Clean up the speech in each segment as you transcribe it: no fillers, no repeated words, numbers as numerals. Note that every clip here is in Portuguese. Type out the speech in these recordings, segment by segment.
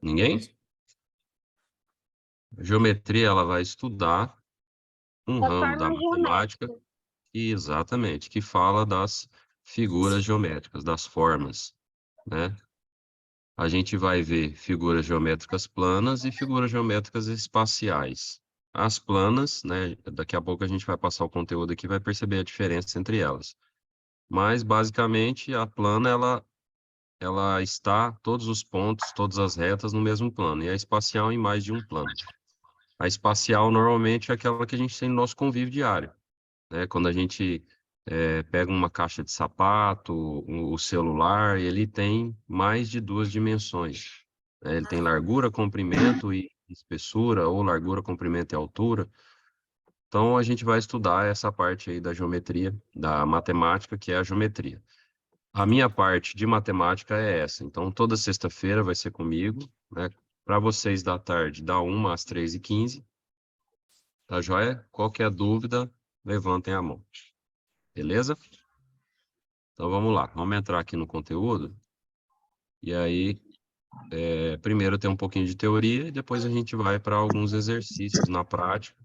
Ninguém? Geometria, ela vai estudar um Da ramo da forma matemática, geométrica. exatamente, que fala das figuras geométricas, das formas, né? A gente vai ver figuras geométricas planas e figuras geométricas espaciais. As planas, né? Daqui a pouco a gente vai passar o conteúdo aqui e vai perceber a diferença entre elas. Mas, basicamente, a plana, ela está, todos os pontos, todas as retas no mesmo plano, e a espacial em mais de um plano. A espacial, normalmente, é aquela que a gente tem no nosso convívio diário, né? Quando a gente pega uma caixa de sapato, o celular, ele tem mais de duas dimensões, né? Ele tem largura, comprimento e espessura, ou largura, comprimento e altura. Então, a gente vai estudar essa parte aí da geometria, da matemática, que é a geometria. A minha parte de matemática é essa. Então, toda sexta-feira vai ser comigo, né? Para vocês da tarde, da 1 às 3h15. Tá joia? Qualquer dúvida, levantem a mão. Beleza? Então, vamos lá. Vamos entrar aqui no conteúdo. E aí, primeiro tem um pouquinho de teoria e depois a gente vai para alguns exercícios na prática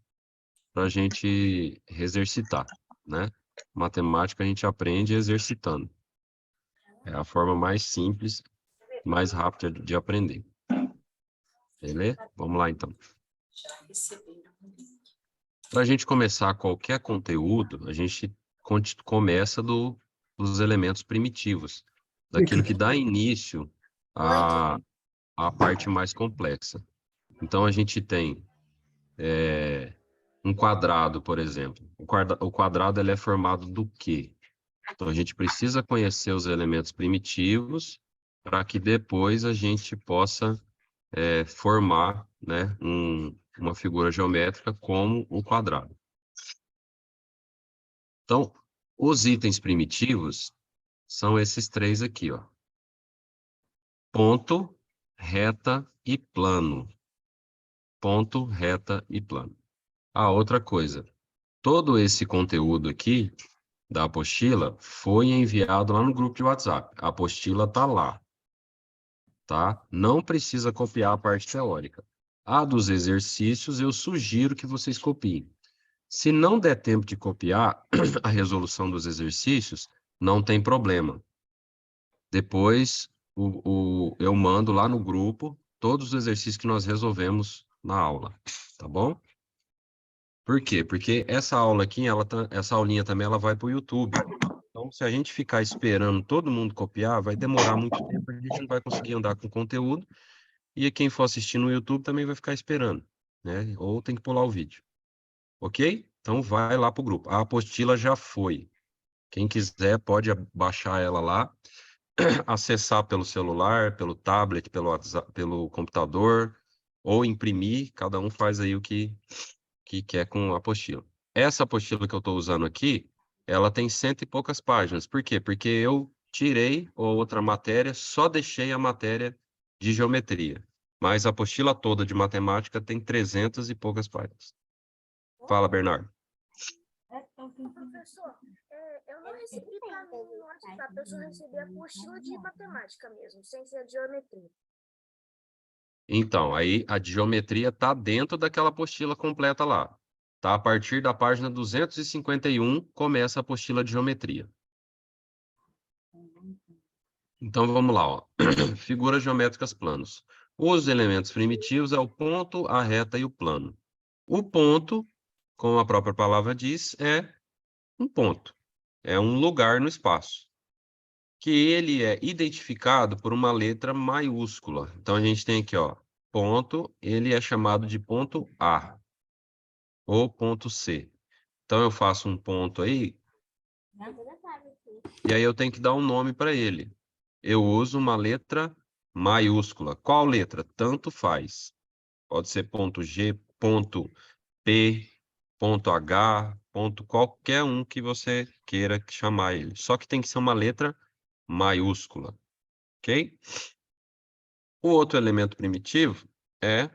para a gente exercitar, né? Matemática a gente aprende exercitando. É a forma mais simples, mais rápida de aprender. Beleza? Vamos lá, então. Para a gente começar qualquer conteúdo, a gente começa dos elementos primitivos, daquilo que dá início à parte mais complexa. Então, a gente tem um quadrado, por exemplo. O quadrado ele é formado do quê? Então, a gente precisa conhecer os elementos primitivos para que depois a gente possa formar, né, uma figura geométrica como o quadrado. Então, os itens primitivos são esses três aqui, ó. Ponto, reta e plano. Ponto, reta e plano. A outra coisa, todo esse conteúdo aqui da apostila foi enviado lá no grupo de WhatsApp. A apostila está lá, tá? Não precisa copiar a parte teórica. A dos exercícios, eu sugiro que vocês copiem. Se não der tempo de copiar a resolução dos exercícios, não tem problema. Depois eu mando lá no grupo todos os exercícios que nós resolvemos na aula, tá bom? Por quê? Porque essa aula aqui, essa aulinha também, ela vai para o YouTube. Então, se a gente ficar esperando todo mundo copiar, vai demorar muito tempo, a gente não vai conseguir andar com o conteúdo, e quem for assistir no YouTube também vai ficar esperando, né? Ou tem que pular o vídeo, ok? Então, vai lá para o grupo. A apostila já foi. Quem quiser pode baixar ela lá, acessar pelo celular, pelo tablet, pelo WhatsApp, pelo computador, ou imprimir, cada um faz aí o que quer com a apostila. Essa apostila que eu estou usando aqui, ela tem 100 e poucas páginas. Por quê? Porque eu tirei outra matéria, só deixei a matéria de geometria. Mas a apostila toda de matemática tem 300 e poucas páginas. Fala, Bernardo. Professor, eu não recebi para mim no WhatsApp, eu só recebi a apostila de matemática mesmo, sem ser de geometria. Então, aí a de geometria está dentro daquela apostila completa lá. Tá? A partir da página 251, começa a apostila de geometria. Então, vamos lá, ó. Figuras geométricas planos. Os elementos primitivos é o ponto, a reta e o plano. O ponto, como a própria palavra diz, é um ponto. É um lugar no espaço. Que ele é identificado por uma letra maiúscula. Então, a gente tem aqui, ó, ponto, ele é chamado de ponto A. Ou ponto C. Então, eu faço um ponto aí, e aí eu tenho que dar um nome para ele. Eu uso uma letra maiúscula. Qual letra? Tanto faz. Pode ser ponto G, ponto P, ponto H, ponto qualquer um que você queira chamar ele. Só que tem que ser uma letra maiúscula, ok? O outro elemento primitivo é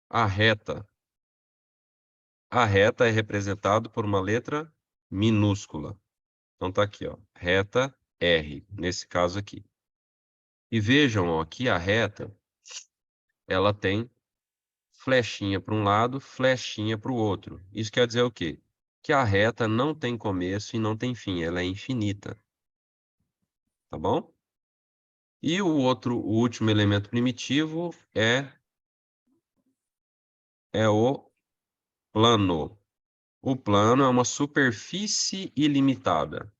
a reta. A reta é representada por uma letra minúscula. Então tá aqui, ó, reta R, nesse caso aqui. E vejam, ó, aqui a reta, ela tem flechinha para um lado, flechinha para o outro. Isso quer dizer o quê? Que a reta não tem começo e não tem fim, ela é infinita. Tá bom? E o último elemento primitivo é o plano. O plano é uma superfície ilimitada.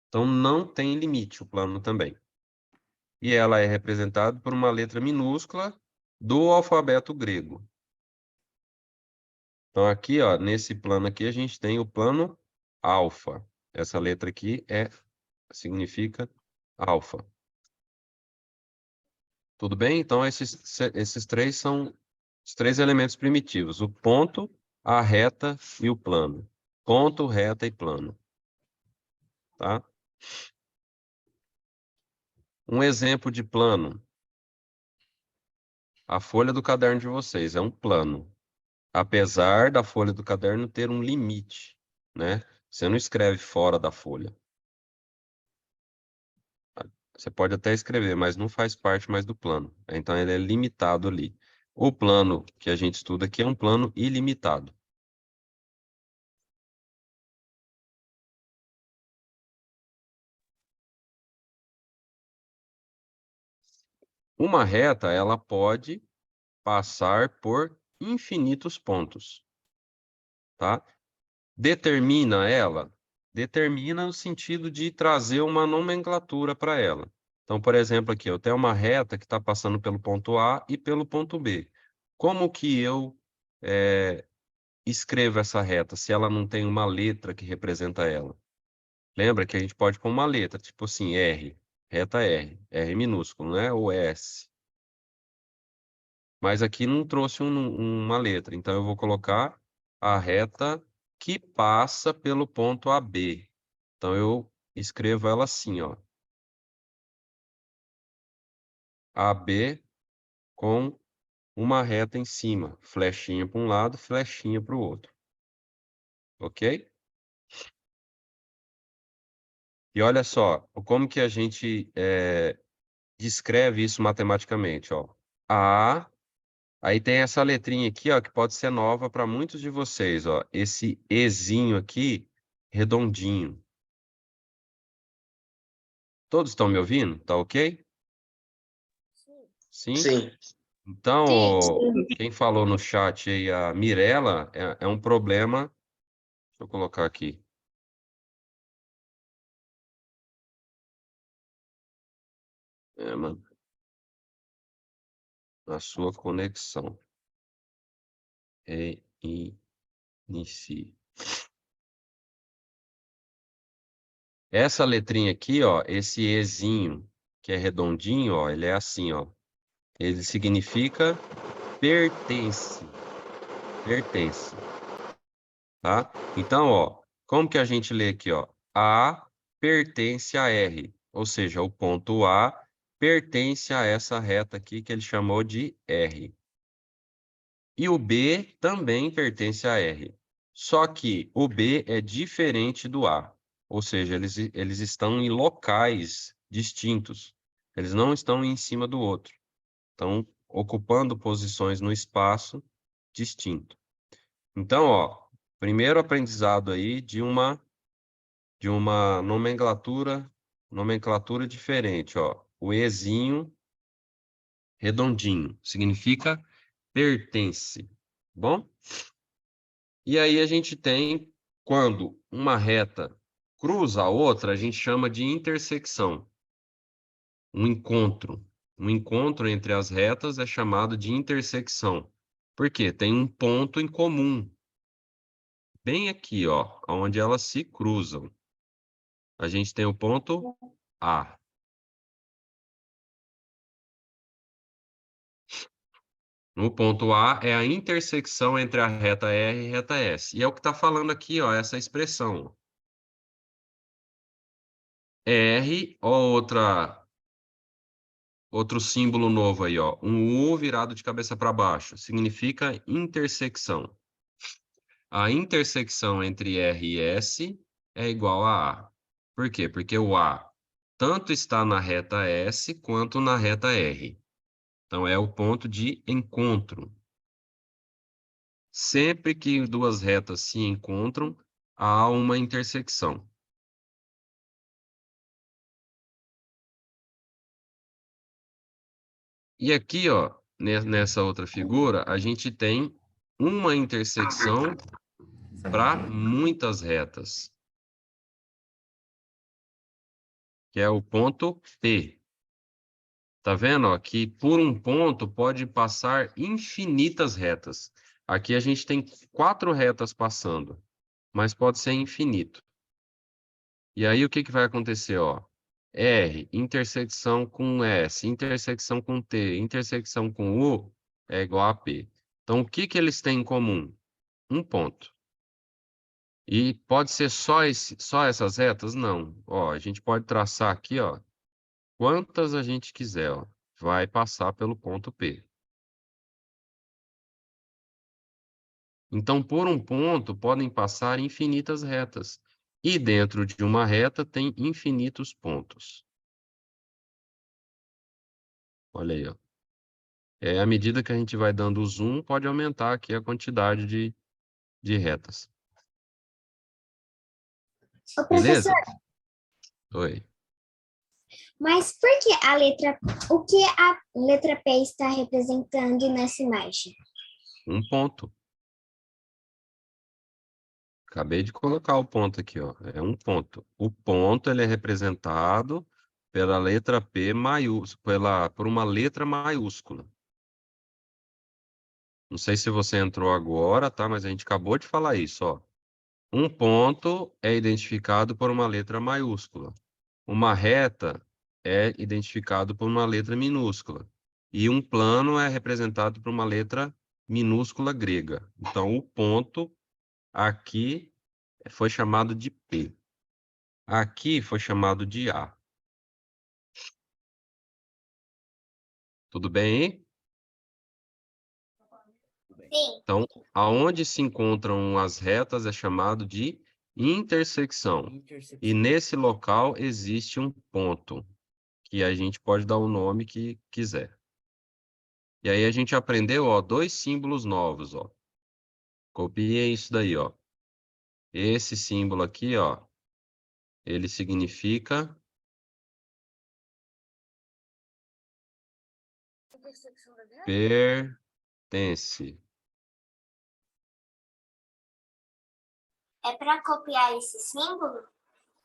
Então, não tem limite o plano também. E ela é representada por uma letra minúscula do alfabeto grego. Então, aqui, ó, nesse plano aqui, a gente tem o plano alfa. Essa letra aqui significa alfa. Tudo bem? Então, esses três são os três elementos primitivos: o ponto, a reta e o plano. Ponto, reta e plano. Tá? Um exemplo de plano. A folha do caderno de vocês é um plano. Apesar da folha do caderno ter um limite, né? Você não escreve fora da folha. Você pode até escrever, mas não faz parte mais do plano. Então, ele é limitado ali. O plano que a gente estuda aqui é um plano ilimitado. Uma reta, ela pode passar por infinitos pontos, tá? Determina ela? Determina no sentido de trazer uma nomenclatura para ela. Então, por exemplo, aqui eu tenho uma reta que está passando pelo ponto A e pelo ponto B. Como que eu escrevo essa reta se ela não tem uma letra que representa ela? Lembra que a gente pode pôr uma letra, tipo assim, R, reta R, R minúsculo, né? Ou S. Mas aqui não trouxe uma letra, então eu vou colocar a reta que passa pelo ponto AB. Então eu escrevo ela assim, ó. AB com uma reta em cima, flechinha para um lado, flechinha para o outro. Ok? E olha só, como que a gente descreve isso matematicamente, ó. A, aí tem essa letrinha aqui, ó, que pode ser nova para muitos de vocês, ó. Esse Ezinho aqui, redondinho. Todos estão me ouvindo? Tá ok? Sim. Sim? Sim. Então, Sim. ó, quem falou no chat aí, a Mirella, é um problema. Deixa eu colocar aqui. Mano, na sua conexão. Inicie. Essa letrinha aqui, ó, esse Ezinho, que é redondinho, ó, ele é assim, ó. Ele significa pertence. Pertence. Tá? Então, ó, como que a gente lê aqui, ó? A pertence a R, ou seja, o ponto A pertence a essa reta aqui que ele chamou de R. E o B também pertence a R. Só que o B é diferente do A, ou seja, eles estão em locais distintos. Eles não estão em cima do outro. Estão ocupando posições no espaço distinto. Então, ó, primeiro aprendizado aí de uma nomenclatura diferente, ó. O Ezinho redondinho significa pertence, bom? E aí a gente tem quando uma reta cruza a outra, a gente chama de intersecção. Um encontro. Um encontro entre as retas é chamado de intersecção. Por quê? Tem um ponto em comum. Bem aqui, ó, onde elas se cruzam. A gente tem o ponto A. No ponto A é a intersecção entre a reta R e a reta S. E é o que está falando aqui, ó, essa expressão. R, ó, outro símbolo novo aí, ó. Um U virado de cabeça para baixo. Significa intersecção. A intersecção entre R e S é igual a A. Por quê? Porque o A tanto está na reta S quanto na reta R. Então, é o ponto de encontro. Sempre que duas retas se encontram, há uma intersecção. E aqui, ó, nessa outra figura, a gente tem uma intersecção para muitas retas, que é o ponto P. Tá vendo, ó, que por um ponto pode passar infinitas retas. Aqui a gente tem 4 retas passando, mas pode ser infinito. E aí o que vai acontecer, ó? R, intersecção com S, intersecção com T, intersecção com U é igual a P. Então, o que eles têm em comum? Um ponto. E pode ser só essas retas? Não. Ó, a gente pode traçar aqui, ó, quantas a gente quiser, ó. Vai passar pelo ponto P. Então, por um ponto, podem passar infinitas retas. E dentro de uma reta tem infinitos pontos. Olha aí, ó. À medida que a gente vai dando o zoom, pode aumentar aqui a quantidade de retas. Ô, Beleza? professor, Oi. mas o que a letra P está representando nessa imagem? Um ponto. Acabei de colocar o ponto aqui, ó. É um ponto. O ponto ele é representado pela letra P maiúscula, por uma letra maiúscula. Não sei se você entrou agora, tá? Mas a gente acabou de falar isso, ó. Um ponto é identificado por uma letra maiúscula. Uma reta é identificado por uma letra minúscula. E um plano é representado por uma letra minúscula grega. Então, o ponto aqui foi chamado de P. Aqui foi chamado de A. Tudo bem, hein? Sim. Então, aonde se encontram as retas é chamado de intersecção. E nesse local existe um ponto, que a gente pode dar o nome que quiser. E aí a gente aprendeu, ó, 2 símbolos novos, ó. Copiei isso daí, ó. Esse símbolo aqui, ó, ele significa Intersecção das retas? pertence. É para copiar esse símbolo?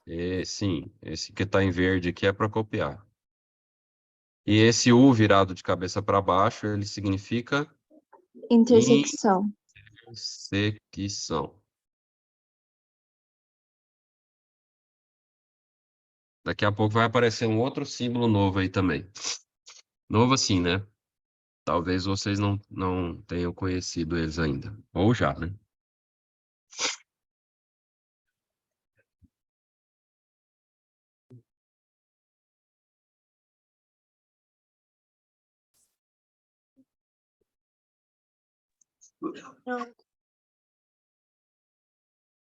E, sim, esse que está em verde aqui é para copiar. E esse U virado de cabeça para baixo, ele significa Intersecção. intersecção. Daqui a pouco vai aparecer um outro símbolo novo aí também. Novo assim, né? Talvez vocês não tenham conhecido eles ainda. Ou já, né?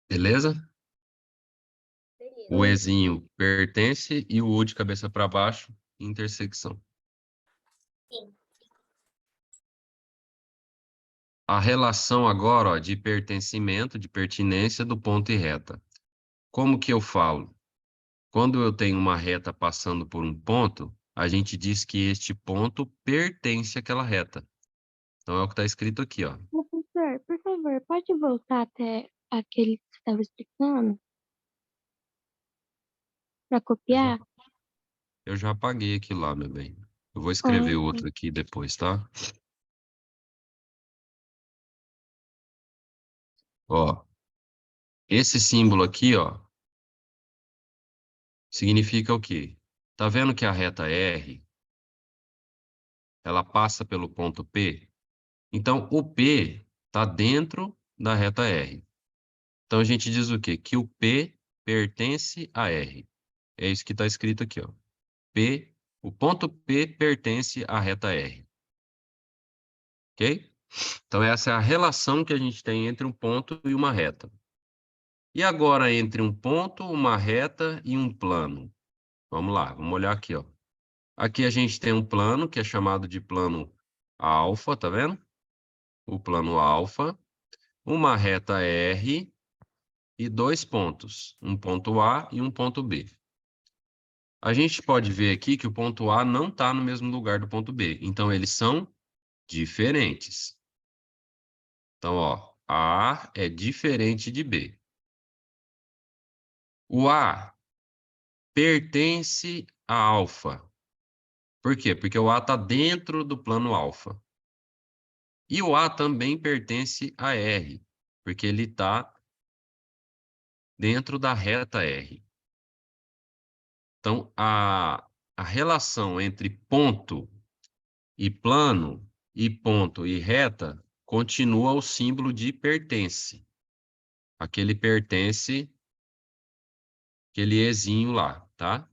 Beleza? Beleza. O Ezinho pertence e o U de cabeça para baixo, intersecção. Sim. A relação agora, ó, de pertencimento, de pertinência do ponto e reta. Como que eu falo? Quando eu tenho uma reta passando por um ponto, a gente diz que este ponto pertence àquela reta. Então é o que está escrito aqui, ó. Professor, por favor, pode voltar até aquele que você estava explicando? Para copiar? Eu já apaguei aquilo lá, meu bem. Eu vou Ah, escrever outro aqui depois, tá? Ó, esse símbolo aqui, ó, significa o quê? Tá vendo que a reta R, ela passa pelo ponto P? Então, o P está dentro da reta R. Então, a gente diz o quê? Que o P pertence a R. É isso que está escrito aqui, ó. O ponto P pertence à reta R. Ok? Então, essa é a relação que a gente tem entre um ponto e uma reta. E agora, entre um ponto, uma reta e um plano? Vamos lá, vamos olhar aqui, ó. Aqui a gente tem um plano que é chamado de plano alfa, tá vendo? O plano alfa, uma reta R e 2 pontos, um ponto A e um ponto B. A gente pode ver aqui que o ponto A não está no mesmo lugar do ponto B, então eles são diferentes. Então, ó, A é diferente de B. O A pertence a alfa. Por quê? Porque o A está dentro do plano alfa. E o A também pertence a R, porque ele está dentro da reta R. Então, a relação entre ponto e plano, e ponto e reta, continua o símbolo de pertence. Aquele pertence, aquele ezinho lá, tá?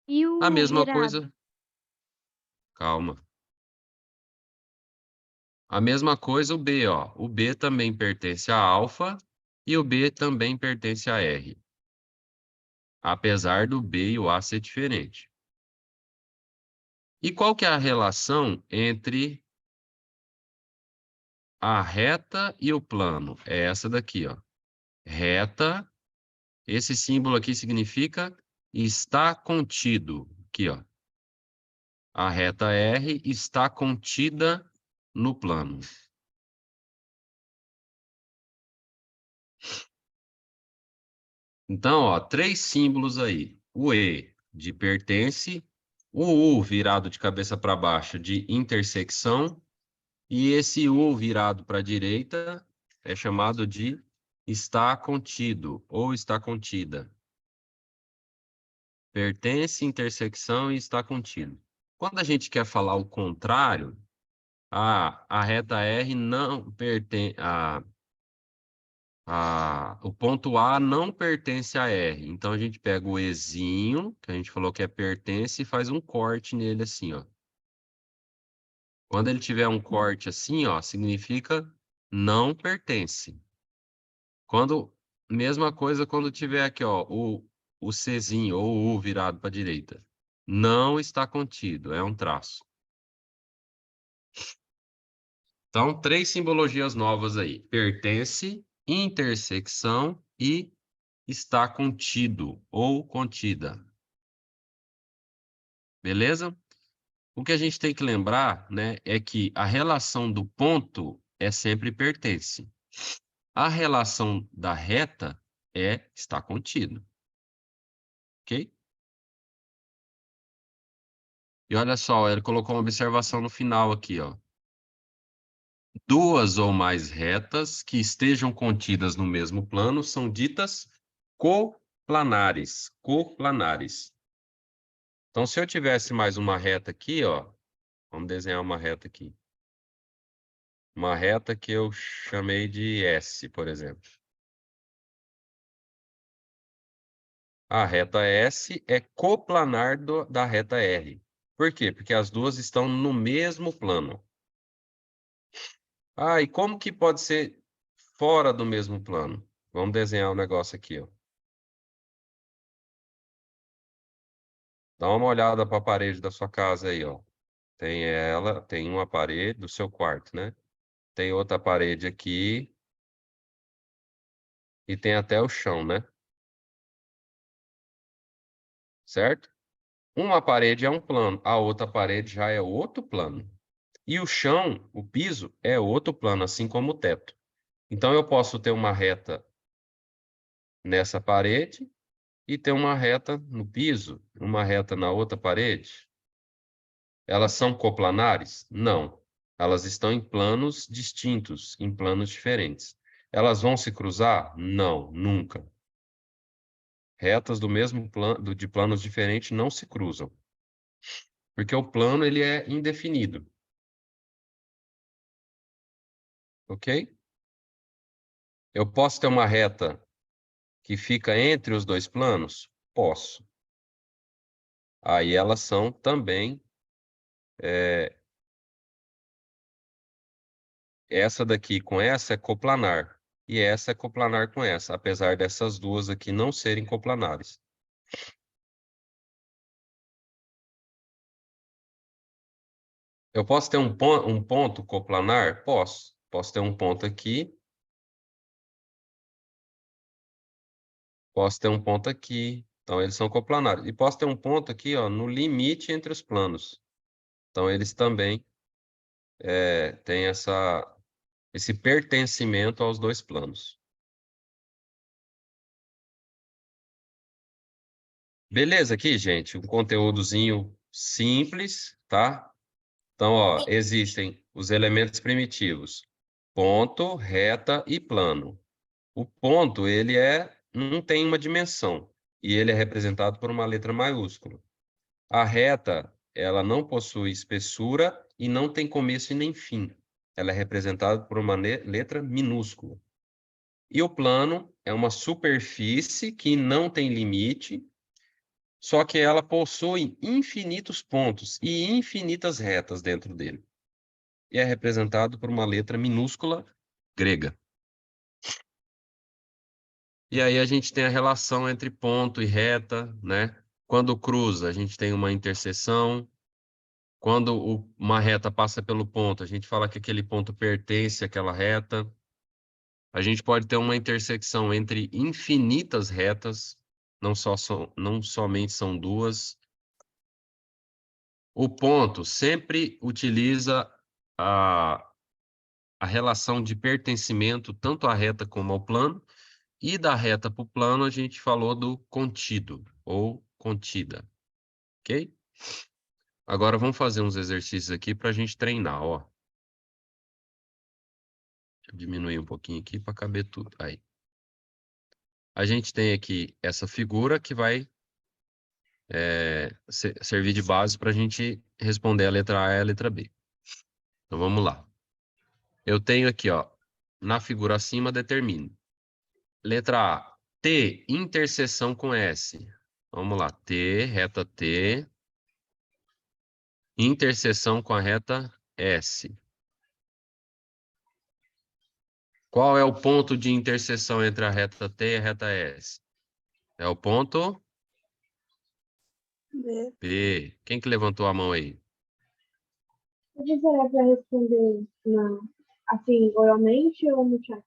E A o mesma virado? coisa... Calma. A mesma coisa o B, ó. O B também pertence a alfa e o B também pertence a R. Apesar do B e o A ser diferente. E qual que é a relação entre a reta e o plano? É essa daqui, ó. Reta, esse símbolo aqui significa está contido. Aqui, ó. A reta R está contida no plano. Então, ó, 3 símbolos aí. O E de pertence, o U virado de cabeça para baixo de intersecção, e esse U virado para a direita é chamado de está contido ou está contida. Pertence, intersecção e está contido. Quando a gente quer falar o contrário, a reta R não pertence, o ponto A não pertence a R. Então, a gente pega o Ezinho, que a gente falou que é pertence, e faz um corte nele assim, ó. Quando ele tiver um corte assim, ó, significa não pertence. Mesma coisa quando tiver aqui, ó, o Czinho ou o U virado para a direita. Não está contido, é um traço. Então, 3 simbologias novas aí. Pertence, intersecção e está contido ou contida. Beleza? O que a gente tem que lembrar, né, é que a relação do ponto é sempre pertence. A relação da reta é está contido. Ok? E olha só, ele colocou uma observação no final aqui, ó. 2 ou mais retas que estejam contidas no mesmo plano são ditas coplanares. Coplanares. Então, se eu tivesse mais uma reta aqui, ó, vamos desenhar uma reta aqui. Uma reta que eu chamei de S, por exemplo. A reta S é coplanar da reta R. Por quê? Porque as duas estão no mesmo plano. Ah, e como que pode ser fora do mesmo plano? Vamos desenhar um negócio aqui, ó. Dá uma olhada para a parede da sua casa aí, ó. Tem uma parede do seu quarto, né? Tem outra parede aqui. E tem até o chão, né? Certo? Uma parede é um plano, a outra parede já é outro plano. E o chão, o piso, é outro plano, assim como o teto. Então, eu posso ter uma reta nessa parede e ter uma reta no piso, uma reta na outra parede. Elas são coplanares? Não. Elas estão em planos distintos, em planos diferentes. Elas vão se cruzar? Não, nunca. Retas do mesmo plano, de planos diferentes não se cruzam. Porque o plano ele é indefinido. Ok? Eu posso ter uma reta que fica entre os 2 planos? Posso. Aí elas são também... essa daqui com essa é coplanar. E essa é coplanar com essa, apesar dessas duas aqui não serem coplanares. Eu posso ter um ponto coplanar? Posso. Posso ter um ponto aqui. Posso ter um ponto aqui. Então, eles são coplanares. E posso ter um ponto aqui, ó, no limite entre os planos. Então, eles também têm esse pertencimento aos dois planos. Beleza aqui, gente? Um conteúdozinho simples, tá? Então, ó, existem os elementos primitivos. Ponto, reta e plano. O ponto, não tem uma dimensão. E ele é representado por uma letra maiúscula. A reta, ela não possui espessura e não tem começo e nem fim. Ela é representada por uma letra minúscula. E o plano é uma superfície que não tem limite, só que ela possui infinitos pontos e infinitas retas dentro dele. E é representado por uma letra minúscula grega. E aí a gente tem a relação entre ponto e reta, né? Quando cruza, a gente tem uma interseção. Quando uma reta passa pelo ponto, a gente fala que aquele ponto pertence àquela reta. A gente pode ter uma intersecção entre infinitas retas, não somente são duas. O ponto sempre utiliza a relação de pertencimento tanto à reta como ao plano, e da reta para o plano a gente falou do contido ou contida, ok? Agora vamos fazer uns exercícios aqui para a gente treinar, ó. Deixa eu diminuir um pouquinho aqui para caber tudo. Aí. A gente tem aqui essa figura que vai servir de base para a gente responder a letra A e a letra B. Então vamos lá. Eu tenho aqui, ó, na figura acima, determine. Letra A, T, interseção com S. Vamos lá, T, reta T, interseção com a reta S. Qual é o ponto de interseção entre a reta T e a reta S? É o ponto B. B. Quem que levantou a mão aí? Pode será para responder assim, oralmente ou no chat?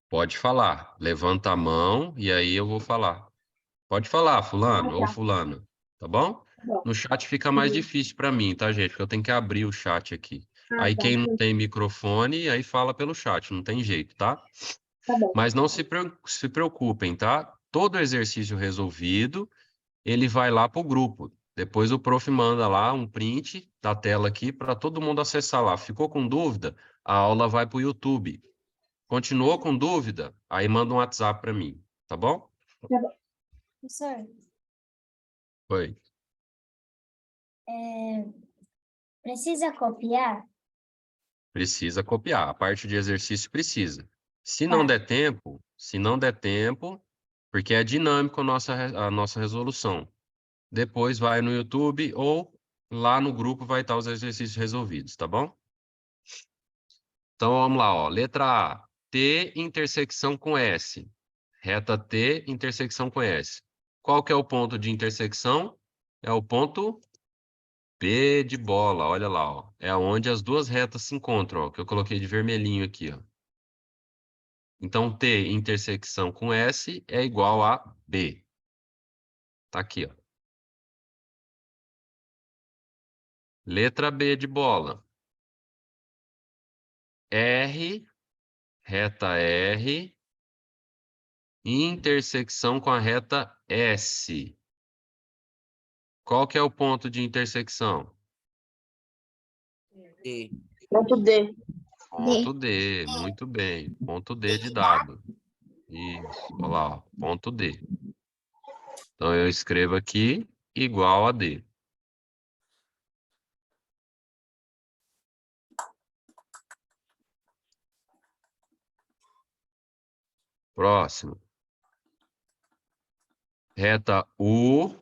Pode falar. Levanta a mão e aí eu vou falar. Pode falar, fulano ou Tá. fulano, tá bom? Tá bom. No chat fica mais difícil para mim, tá, gente? Porque eu tenho que abrir o chat aqui. Aí Tá. quem não tem microfone, aí fala pelo chat, não tem jeito, tá? Tá bom. Mas não se preocupem, tá? Todo exercício resolvido, ele vai lá pro grupo. Depois o prof manda lá um print da tela aqui para todo mundo acessar lá. Ficou com dúvida? A aula vai pro YouTube. Continuou com dúvida? Aí manda um WhatsApp para mim, tá bom? Tá bom. Professor, Oi. precisa copiar? Precisa copiar. A parte de exercício precisa. Se Tá. não der tempo, porque é dinâmico a nossa resolução. Depois vai no YouTube ou lá no grupo vai estar os exercícios resolvidos, tá bom? Então vamos lá, ó. Letra A, T intersecção com S. Reta T intersecção com S. Qual que é o ponto de intersecção? É o ponto B de bola, olha lá, ó. É onde as duas retas se encontram, ó, que eu coloquei de vermelhinho aqui, ó. Então, T intersecção com S é igual a B. Tá aqui, ó. Letra B de bola. R, reta R, intersecção com a reta S. Qual que é o ponto de intersecção? D. Ponto D. Ponto D, muito bem. Ponto D de dado. Isso, olha lá, ó, ponto D. Então, eu escrevo aqui igual a D. Próximo. Reta U.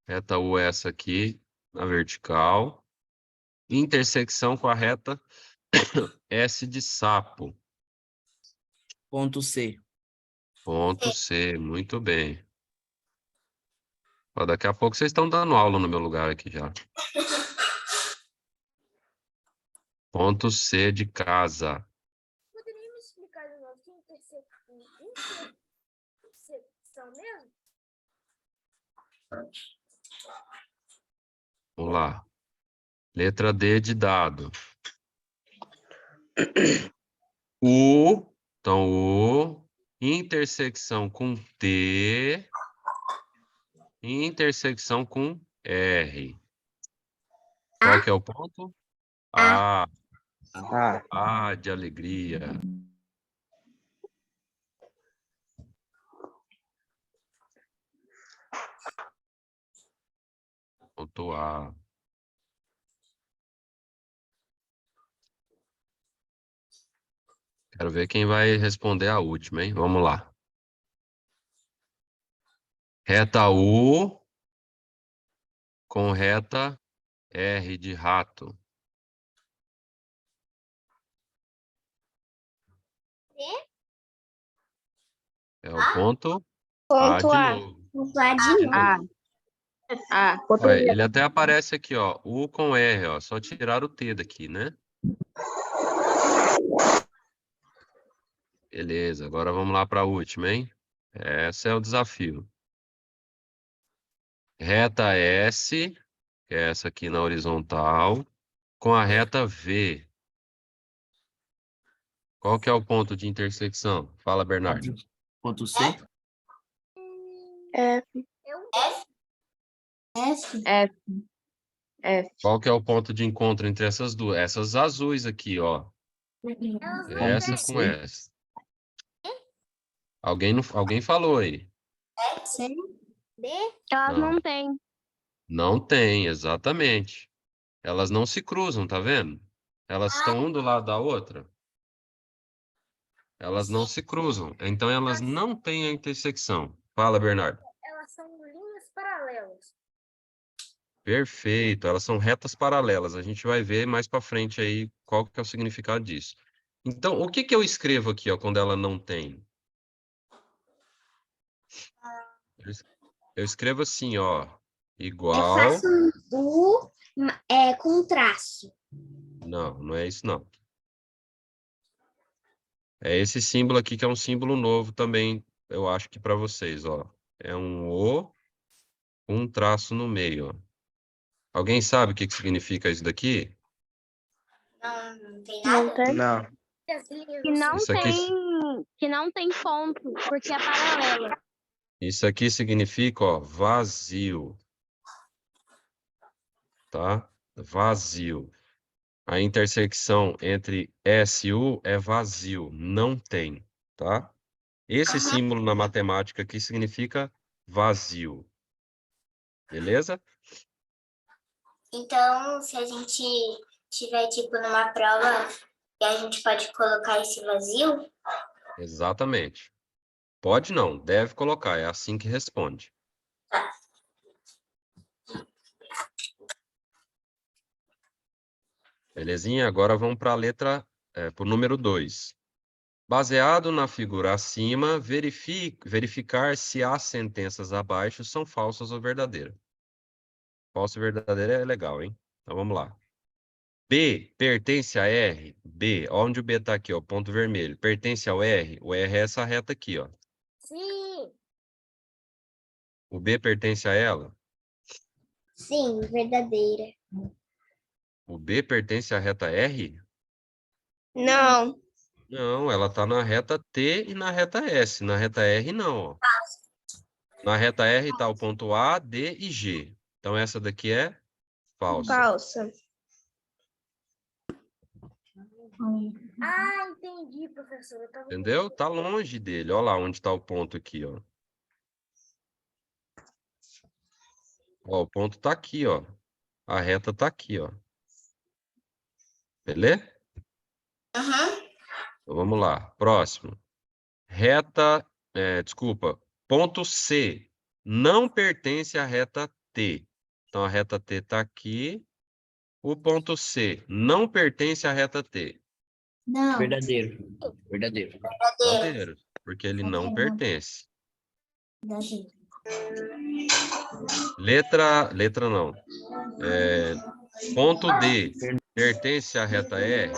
Reta U é essa aqui, na vertical. Intersecção com a reta S de sapo. Ponto C. Ponto C, muito bem. Ó, daqui a pouco vocês estão dando aula no meu lugar aqui já. Ponto C de casa. Poderia me explicar de novo que intersecção mesmo? Vamos lá. Letra D de dado. Então, U, intersecção com T, intersecção com R. Qual que é o ponto? A. A de alegria. Ponto A. Quero ver quem vai responder a última, hein? Vamos lá. Reta U com reta R de rato. É o ponto A Ponto de A. novo. Ponto A de novo. Olha, ele até aparece aqui, ó. U com R, ó. Só tirar o T daqui, né? Beleza, agora vamos lá para a última, hein? Esse é o desafio. Reta S, que é essa aqui na horizontal, com a reta V. Qual que é o ponto de intersecção? Fala, Bernardo. Ponto C. F. F. Qual que é o ponto de encontro entre essas duas? Essas azuis aqui, ó. Elas não Essa Ponto com C. essa. Alguém falou aí. C. D? Elas Não. não têm. Não tem, exatamente. Elas não se cruzam, tá vendo? Elas estão um do lado da outra. Elas não se cruzam. Então, elas não têm a intersecção. Fala, Bernardo. Elas são linhas paralelas. Perfeito. Elas são retas paralelas. A gente vai ver mais para frente aí qual que é o significado disso. Então, o que que eu escrevo aqui, ó, quando ela não tem? Eu escrevo assim, ó. Eu Igual. faço U com traço. Não, não é isso, não. É esse símbolo aqui que é um símbolo novo também, eu acho que para vocês, ó. É um O com um traço no meio, ó. Alguém sabe o que que significa isso daqui? Não tem Não tem. Não. E as linhas Que não Isso aqui, tem. Que não tem ponto, porque é paralela. isso aqui significa, ó, vazio. Tá? Vazio. A intersecção entre S e U é vazio, não tem, tá? Esse símbolo na matemática aqui significa vazio. Beleza? Então, se a gente tiver, tipo, numa prova, e a gente pode colocar esse vazio? Exatamente. Pode não, deve colocar, é assim que responde. Belezinha? Agora vamos para a letra, para o número 2. Baseado na figura acima, verificar se as sentenças abaixo são falsas ou verdadeiras. Falsa e verdadeira é legal, hein? Então vamos lá. B pertence a R. B, onde o B está aqui, ó, ponto vermelho. Pertence ao R. O R é essa reta aqui, ó. Sim. O B pertence a ela. Sim, verdadeira. O B pertence à reta R? Não. Não, ela está na reta T e na reta S. Na reta R, não, ó. Na reta R está o ponto A, D e G. Então essa daqui é falsa. Falsa. Ah, entendi, professor. Eu tava Entendeu? Tá longe dele. Olha lá onde está o ponto aqui, ó. Ó, o ponto tá aqui, ó. A reta tá aqui, ó. Beleza? Então, vamos lá. Próximo. Reta, desculpa. Ponto C não pertence à reta T. Então, a reta T tá aqui. O ponto C não pertence à reta T. Não. Verdadeiro. Verdadeiro. Verdadeiro, porque ele não pertence. Verdadeiro. Letra não. Ponto D pertence à reta R?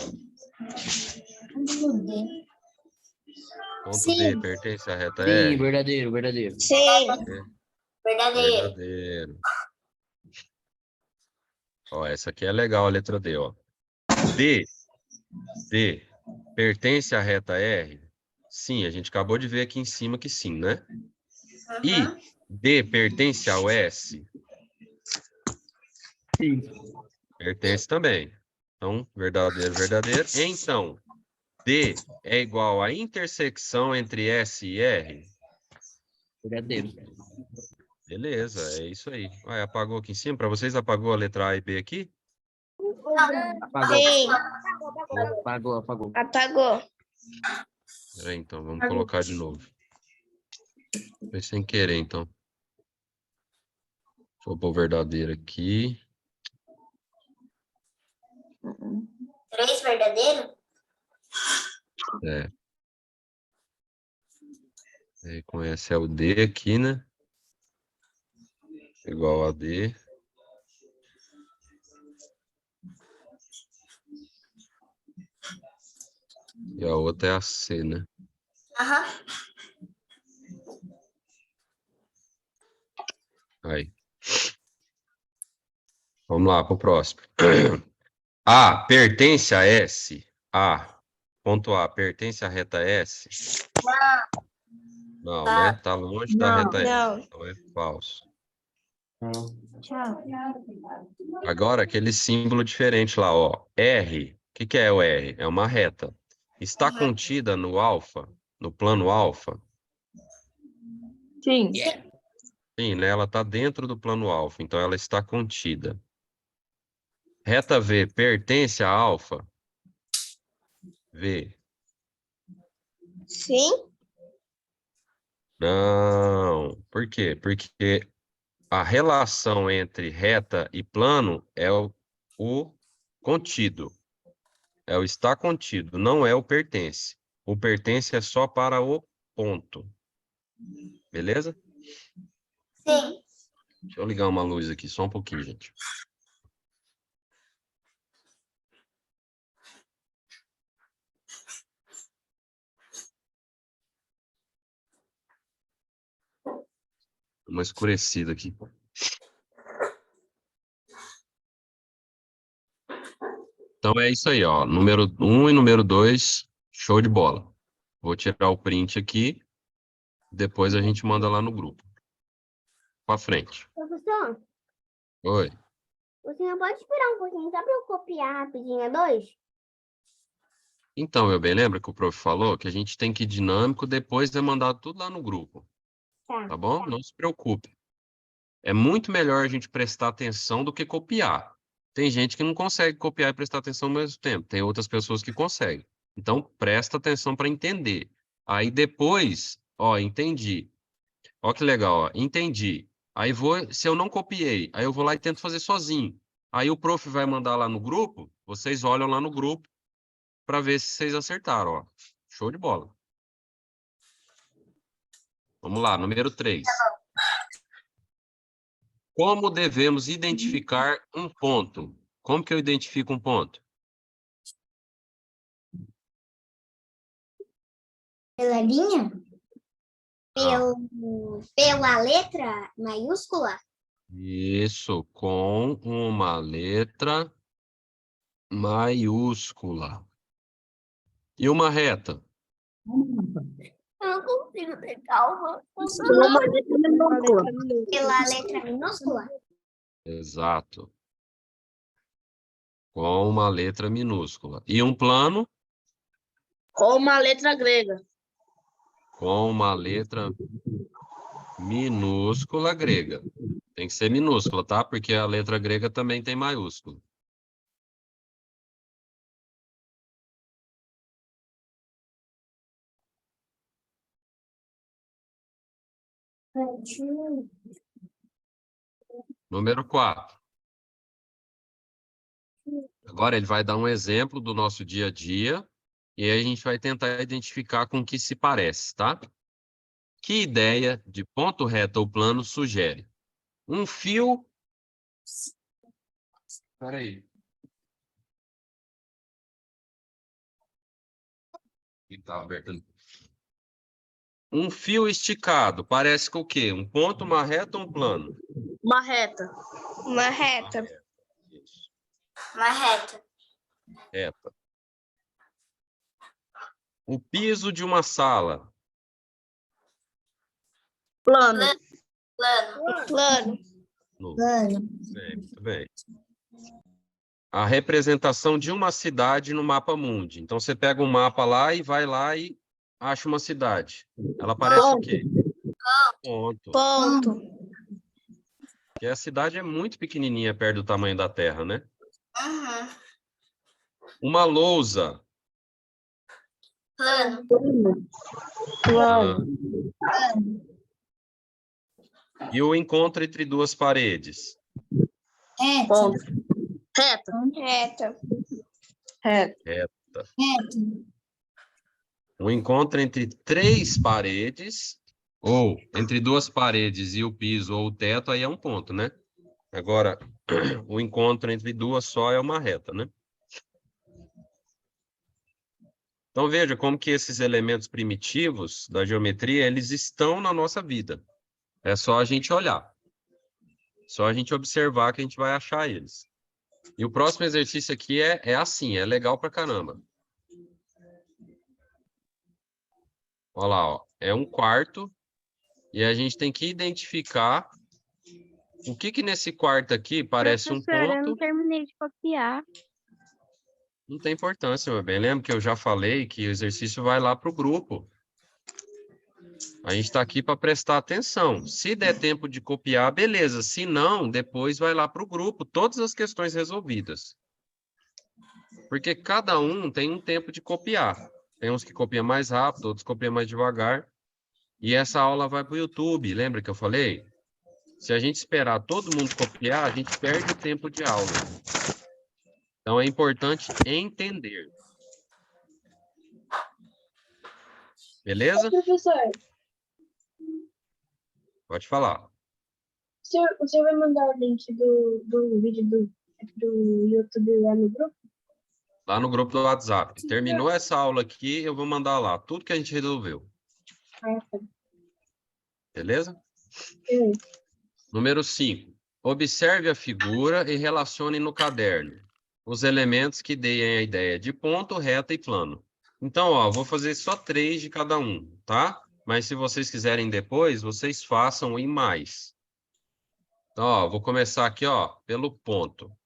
Ponto D Sim. pertence à reta Sim, R? verdadeiro, verdadeiro. Sim. Verdadeiro. Verdadeiro. Ó, essa aqui é legal, a letra D, ó. D pertence à reta R? Sim, a gente acabou de ver aqui em cima que sim, né? E Uhum. D pertence ao S? Sim. Pertence também. Então, verdadeiro, verdadeiro. Então, D é igual à intersecção entre S e R? Verdadeiro. Beleza, é isso aí. Ué, apagou aqui em cima? Para vocês, apagou a letra A e B aqui? Apagou. Sim. Apagou, apagou. Apagou. Peraí, então, vamos colocar de novo. Foi sem querer, então. Deixa eu pôr verdadeiro aqui. 3 verdadeiro? É. Aí, com esse é o D aqui, né? Igual a D. E a outra é a C, né? Aham. Aí. Vamos lá, para o próximo. A pertence a S? A. Ponto A, pertence à reta S? Não, né? Tá longe da reta S. Não. Então é falso. Tchau. Agora, aquele símbolo diferente lá, ó. R. O que é o R? É uma reta. Está contida no alfa? No plano alfa? Sim. Sim, né? Ela está dentro do plano alfa, então ela está contida. Reta V pertence a alfa? V. Sim. Não. Por quê? Porque a relação entre reta e plano é o contido. É o está contido, não é o pertence. O pertence é só para o ponto. Beleza? Sim. Deixa eu ligar uma luz aqui, só um pouquinho, gente. Uma escurecida aqui. Então é isso aí, ó. Número 1 e número 2, show de bola. Vou tirar o print aqui, depois a gente manda lá no grupo. Pra frente. Professor, Oi. você não pode esperar um pouquinho só para eu copiar rapidinho a 2? Então, meu bem, lembra que o prof falou que a gente tem que ir dinâmico, depois é mandado tudo lá no grupo. Tá bom? Não se preocupe. É muito melhor a gente prestar atenção do que copiar. Tem gente que não consegue copiar e prestar atenção ao mesmo tempo. Tem outras pessoas que conseguem. Então, presta atenção para entender. Aí depois, ó, entendi. Ó que legal, ó, entendi. Aí se eu não copiei, aí eu vou lá e tento fazer sozinho. Aí o prof vai mandar lá no grupo, vocês olham lá no grupo para ver se vocês acertaram, ó. Show de bola. Vamos lá, número 3. Como devemos identificar um ponto? Como que eu identifico um ponto? Pela linha? Ah, Pela letra maiúscula? isso, com uma letra maiúscula. E uma reta? Eu não consigo ter calma. Pela letra minúscula? Exato. Com uma letra minúscula. E um plano? Com uma letra grega. Com uma letra minúscula grega. Tem que ser minúscula, tá? Porque a letra grega também tem maiúsculo. Número 4. Agora ele vai dar um exemplo do nosso dia a dia e aí a gente vai tentar identificar com o que se parece, tá? Que ideia de ponto reto ou plano sugere? Um fio... Espera aí. Tá aberto. Um fio esticado, parece com o quê? Um ponto, uma reta ou um plano? Uma reta. Uma reta. Isso, Uma reta. reta. O piso de uma sala. Plano. Plano. Plano. Bem, muito bem. A representação de uma cidade no mapa mundi. Então, você pega um mapa lá e vai lá e acha uma cidade. Ela parece o quê? Ponto. Ponto. Porque a cidade é muito pequenininha perto do tamanho da Terra, né? Uhum. Uma lousa. Plano. Ah, e o encontro entre duas paredes. Ponto. Reta. Reta. Reta. O encontro entre três paredes, ou entre duas paredes e o piso ou o teto, aí é um ponto, né? Agora, o encontro entre duas só é uma reta, né? Então, veja como que esses elementos primitivos da geometria, eles estão na nossa vida. É só a gente olhar. Só a gente observar que a gente vai achar eles. E o próximo exercício aqui é assim, é legal pra caramba. Olha lá, ó. É um quarto e a gente tem que identificar o que nesse quarto aqui parece um Professora, eu não ponto. terminei de copiar. Não tem importância, meu bem. Lembra que eu já falei que o exercício vai lá para o grupo. A gente está aqui para prestar atenção. Se der tempo de copiar, beleza. Se não, depois vai lá para o grupo, todas as questões resolvidas. Porque cada um tem um tempo de copiar. Tem uns que copiam mais rápido, outros copiam mais devagar. E essa aula vai para o YouTube, lembra que eu falei? Se a gente esperar todo mundo copiar, a gente perde o tempo de aula. Então, é importante entender. Beleza? Professor, Pode falar. o senhor vai mandar o link do vídeo do YouTube lá no grupo? Lá no grupo do WhatsApp. Terminou essa aula aqui, eu vou mandar lá. Tudo que a gente resolveu. Ah, tá. Beleza? Beleza. Número 5. Observe a figura e relacione no caderno os elementos que deem a ideia de ponto, reta e plano. Então, ó, vou fazer só 3 de cada um, tá? Mas se vocês quiserem depois, vocês façam em mais. Então, ó, vou começar aqui, ó, pelo ponto.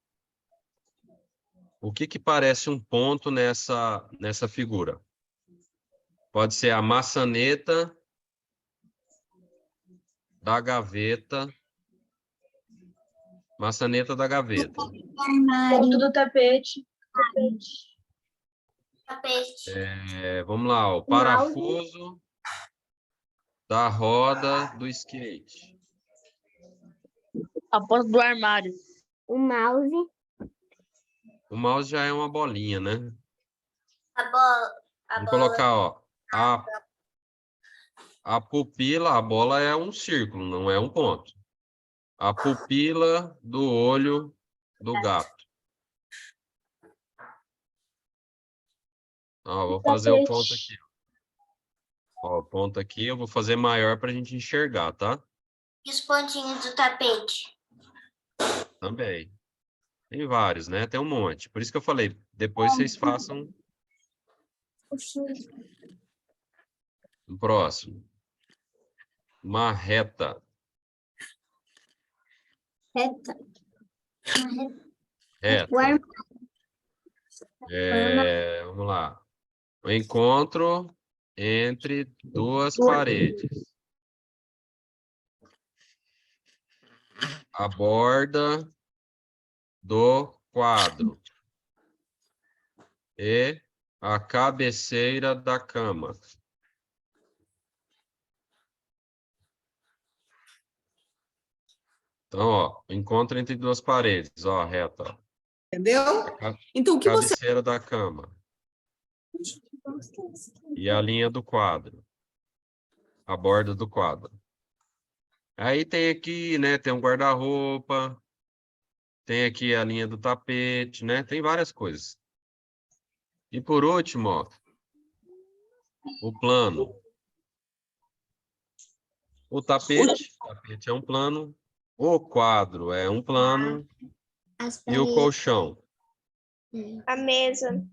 O que parece um ponto nessa figura? Pode ser a maçaneta da gaveta. Maçaneta da gaveta. Ponto do tapete. Tapete. Vamos lá, o parafuso da roda do skate. A porta do armário. O mouse. O mouse já é uma bolinha, né? A bola. Vamos colocar, ó, a pupila, a bola é um círculo, não é um ponto. A pupila do olho do gato. Ó, vou fazer o ponto aqui. Ó, o ponto aqui eu vou fazer maior para a gente enxergar, tá? E os pontinhos do tapete. Também. Tem vários, né? Tem um monte. Por isso que eu falei, depois vocês façam o próximo. Uma reta. Reta. Reta. Vamos lá. O encontro entre duas paredes. A borda do quadro. E a cabeceira da cama. Então, ó, encontro entre duas paredes, ó, reta. Ó. Entendeu? Então, o que você... Cabeceira da cama. E a linha do quadro. a borda do quadro. Aí tem aqui, né, tem um guarda-roupa, tem aqui a linha do tapete, né? Tem várias coisas. E por último, ó, o plano. O tapete é um plano, o quadro é um plano As e o paredes. colchão. A mesa.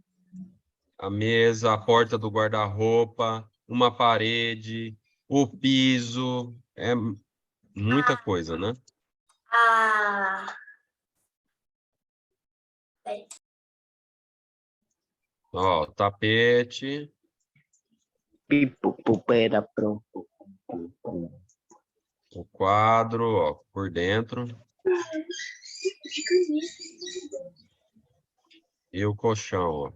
A mesa, a porta do guarda-roupa, uma parede, o piso, é muita coisa, né? Ah, Ó, tapete, Pipupupera, pronto. o quadro, ó, por dentro. E o colchão, ó.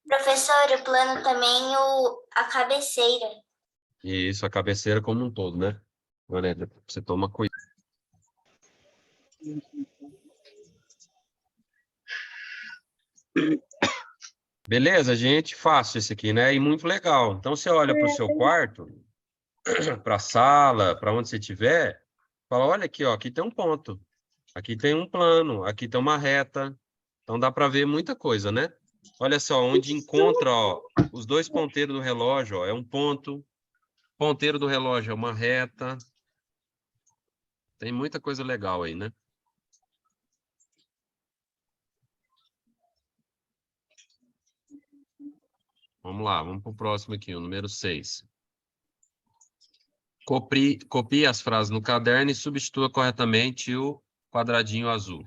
professor, o plano também, a cabeceira. E isso, a cabeceira como um todo, né? Olha, você toma cuidado. Beleza, gente? Fácil esse aqui, né? E muito legal. Então, você olha para o seu quarto, para a sala, para onde você estiver, fala, olha aqui, ó, aqui tem um ponto. Aqui tem um plano, aqui tem uma reta. Então, dá para ver muita coisa, né? Olha só, onde encontra, ó, os dois ponteiros do relógio, ó, é um ponto. Ponteiro do relógio é uma reta. Tem muita coisa legal aí, né? Vamos lá, vamos para o próximo aqui, o número 6. Copie as frases no caderno e substitua corretamente o quadradinho azul.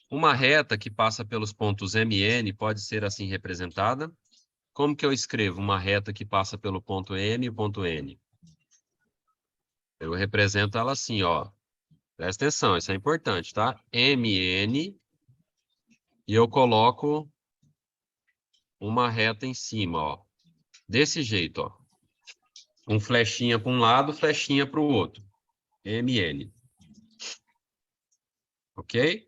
Uma reta que passa pelos pontos MN pode ser assim representada. Como que eu escrevo uma reta que passa pelo ponto M e o ponto N? Eu represento ela assim, ó. Presta atenção, isso é importante, tá? MN e eu coloco uma reta em cima, ó. Desse jeito, ó. Um flechinha para um lado, flechinha para o outro. MN. Ok?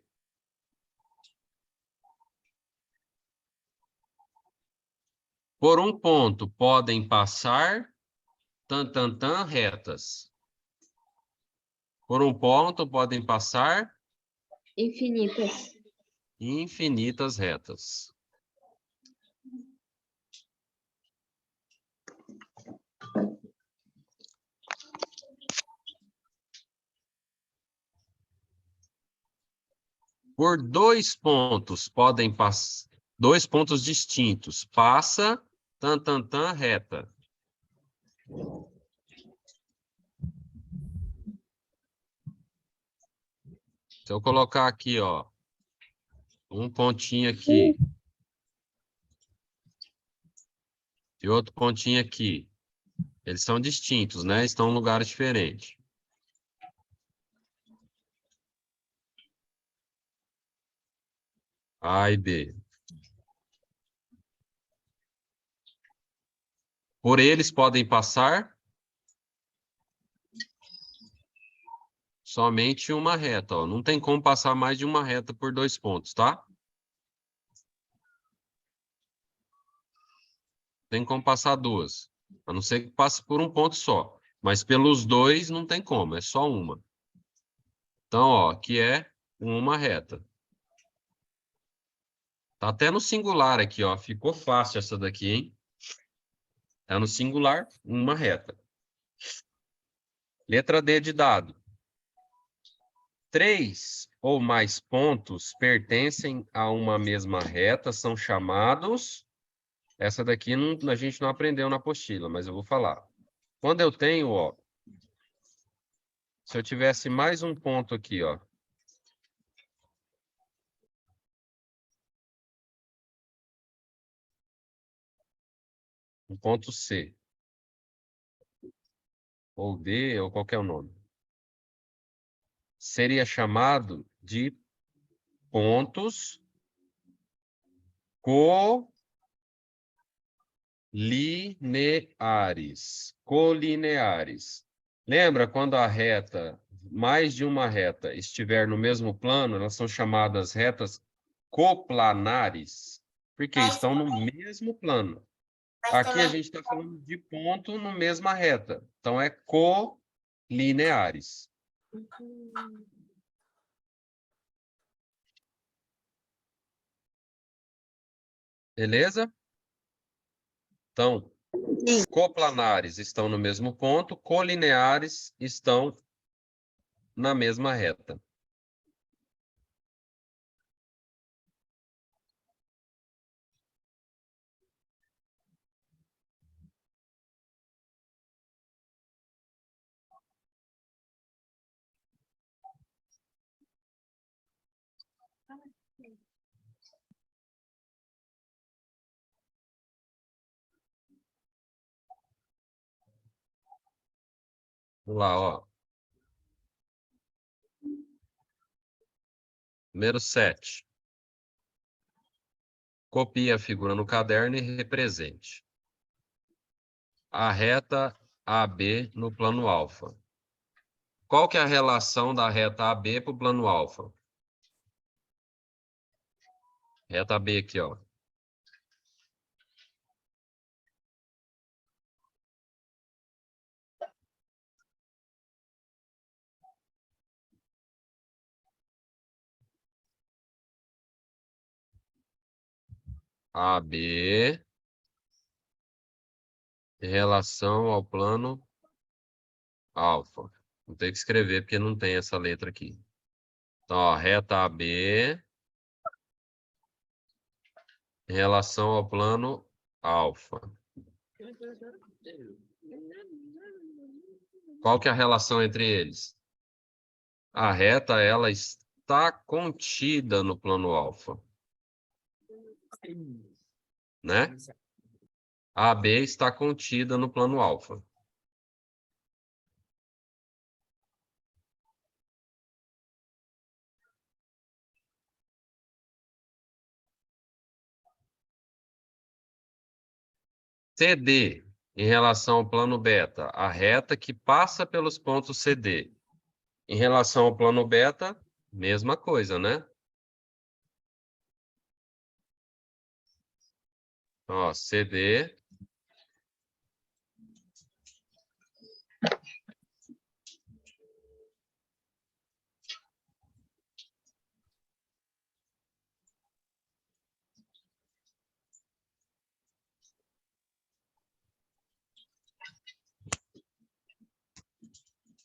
Por um ponto podem passar retas. Por um ponto podem passar Infinitas. infinitas retas. Por dois pontos podem passar, dois pontos distintos, passa reta. Se eu colocar aqui, ó, um pontinho aqui e outro pontinho aqui, eles são distintos, né? Estão em lugares diferentes. A e B. Por eles podem passar somente uma reta, ó. Não tem como passar mais de uma reta por dois pontos, tá? Tem como passar duas. A não ser que passe por um ponto só. Mas pelos dois não tem como, é só uma. Então, ó, aqui é uma reta. Tá até no singular aqui, ó. Ficou fácil essa daqui, hein? Tá no singular, uma reta. Letra D de dado. 3 ou mais pontos pertencem a uma mesma reta, são chamados... Essa daqui a gente não aprendeu na apostila, mas eu vou falar. Quando eu tenho, ó... Se eu tivesse mais um ponto aqui, ó. Um ponto C. Ou D, ou qualquer nome. Seria chamado de pontos colineares. Colineares. Lembra quando a reta, mais de uma reta, estiver no mesmo plano, elas são chamadas retas coplanares, porque estão no mesmo plano. Mas Aqui a também gente está falando de ponto no mesma reta. Então, é colineares. Beleza? Então, coplanares estão no mesmo ponto, colineares estão na mesma reta. Vamos lá, ó. Número 7. Copie a figura no caderno e represente a reta AB no plano alfa. Qual que é a relação da reta AB para o plano alfa? Reta AB aqui, ó. AB em relação ao plano alfa. Não tem que escrever porque não tem essa letra aqui. Então, ó, reta AB em relação ao plano alfa. Qual que é a relação entre eles? A reta, ela está contida no plano alfa, né? A AB está contida no plano alfa. CD em relação ao plano beta, a reta que passa pelos pontos CD. Em relação ao plano beta, mesma coisa, né? Ó, CD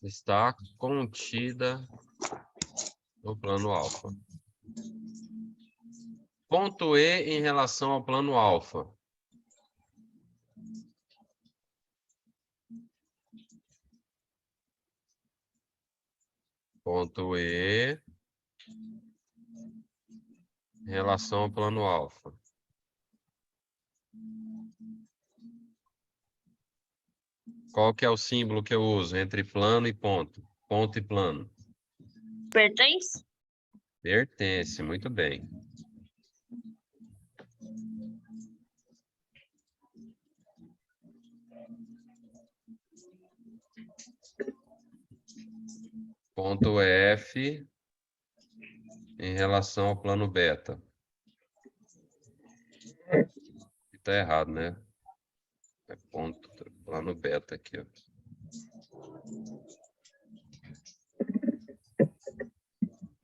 está contida no plano alfa. Ponto E em relação ao plano alfa. Ponto E em relação ao plano alfa. Qual que é o símbolo que eu uso entre plano e ponto? Ponto e plano. Pertence? Pertence, muito bem. Ponto F em relação ao plano beta. Está errado, né? É ponto, plano beta aqui, ó.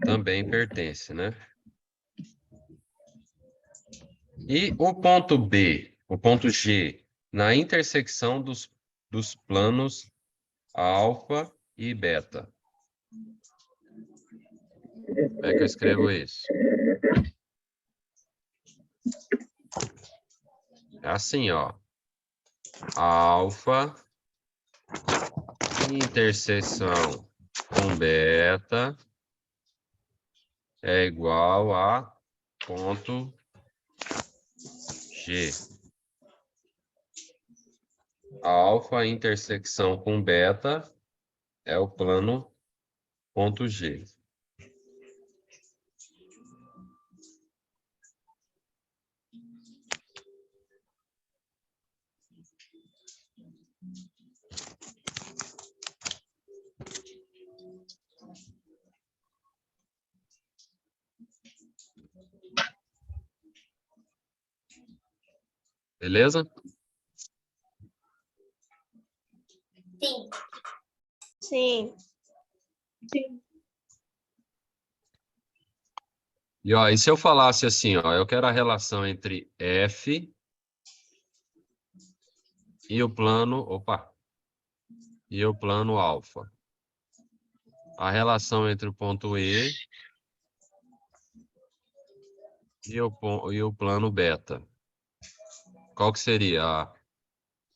Também pertence, né? E o ponto B, o ponto G, na intersecção dos planos alfa e beta. Como é que eu escrevo isso? É assim, ó. Alfa, interseção com beta é igual a ponto G. Alfa, intersecção com beta é o plano ponto G. Beleza? Sim. E, ó, e se eu falasse assim, ó, eu quero a relação entre F e o plano, e o plano alfa. A relação entre o ponto E e o plano beta. Qual que seria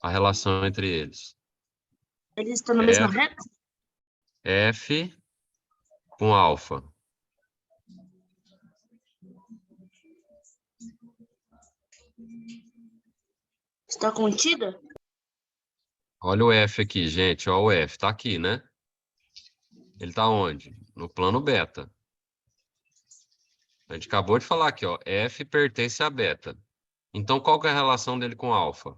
a relação entre eles? Eles estão na mesma reta? F com alfa. Está contida? Olha o F aqui, gente. Olha o F. Tá aqui, né? Ele tá onde? No plano beta. A gente acabou de falar aqui, ó. F pertence a beta. Então, qual que é a relação dele com alfa?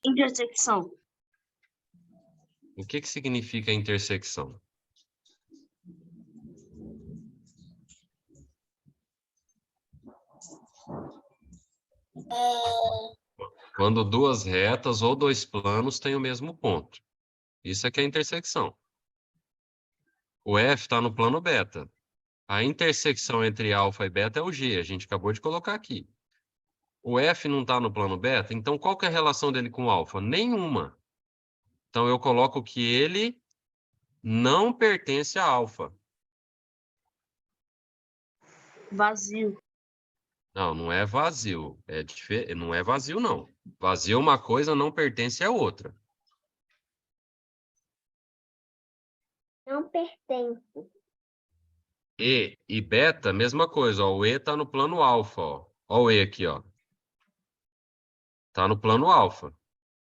Intersecção. O que significa intersecção? Quando duas retas ou dois planos têm o mesmo ponto. Isso aqui é intersecção. O F está no plano beta. A intersecção entre alfa e beta é o G. A gente acabou de colocar aqui. O F não está no plano beta, então qual que é a relação dele com alfa? Nenhuma. Então eu coloco que ele não pertence a alfa. Vazio. Não, não é vazio. Não é vazio, não. Vazio é uma coisa, não pertence a outra. Não pertence. E beta, mesma coisa. Ó, o E está no plano alfa. Ó o E aqui, ó. Está no plano alfa.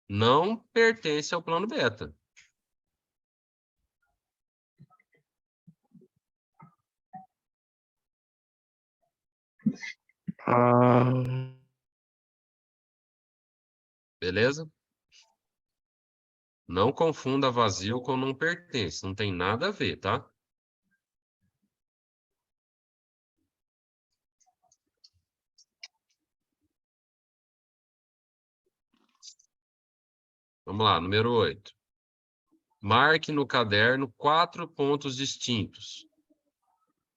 Não pertence ao plano beta. Beleza? Não confunda vazio com não pertence. Não tem nada a ver, tá? Vamos lá, número 8. Marque no caderno 4 pontos distintos,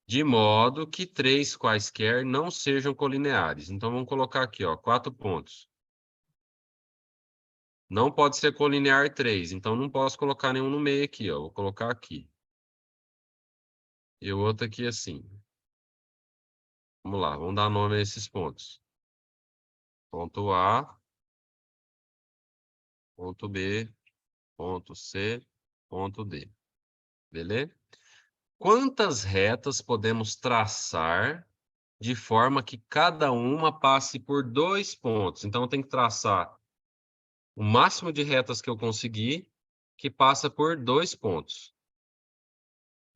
de modo que 3 quaisquer não sejam colineares. Então, vamos colocar aqui, ó, 4 pontos. Não pode ser colinear 3, então não posso colocar nenhum no meio aqui, ó. Vou colocar aqui. E o outro aqui assim. Vamos lá, vamos dar nome a esses pontos. Ponto A, ponto B, ponto C, ponto D. Beleza? Quantas retas podemos traçar de forma que cada uma passe por 2 pontos? Então, eu tenho que traçar o máximo de retas que eu conseguir, que passa por 2 pontos.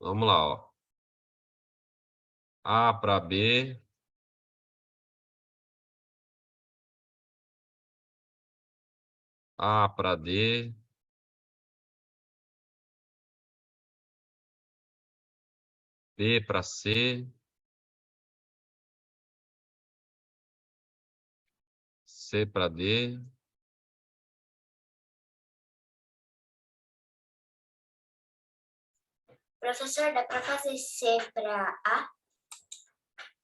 Vamos lá, ó. A para B. A para D. B para C. C para D. Professor, dá para fazer C para A?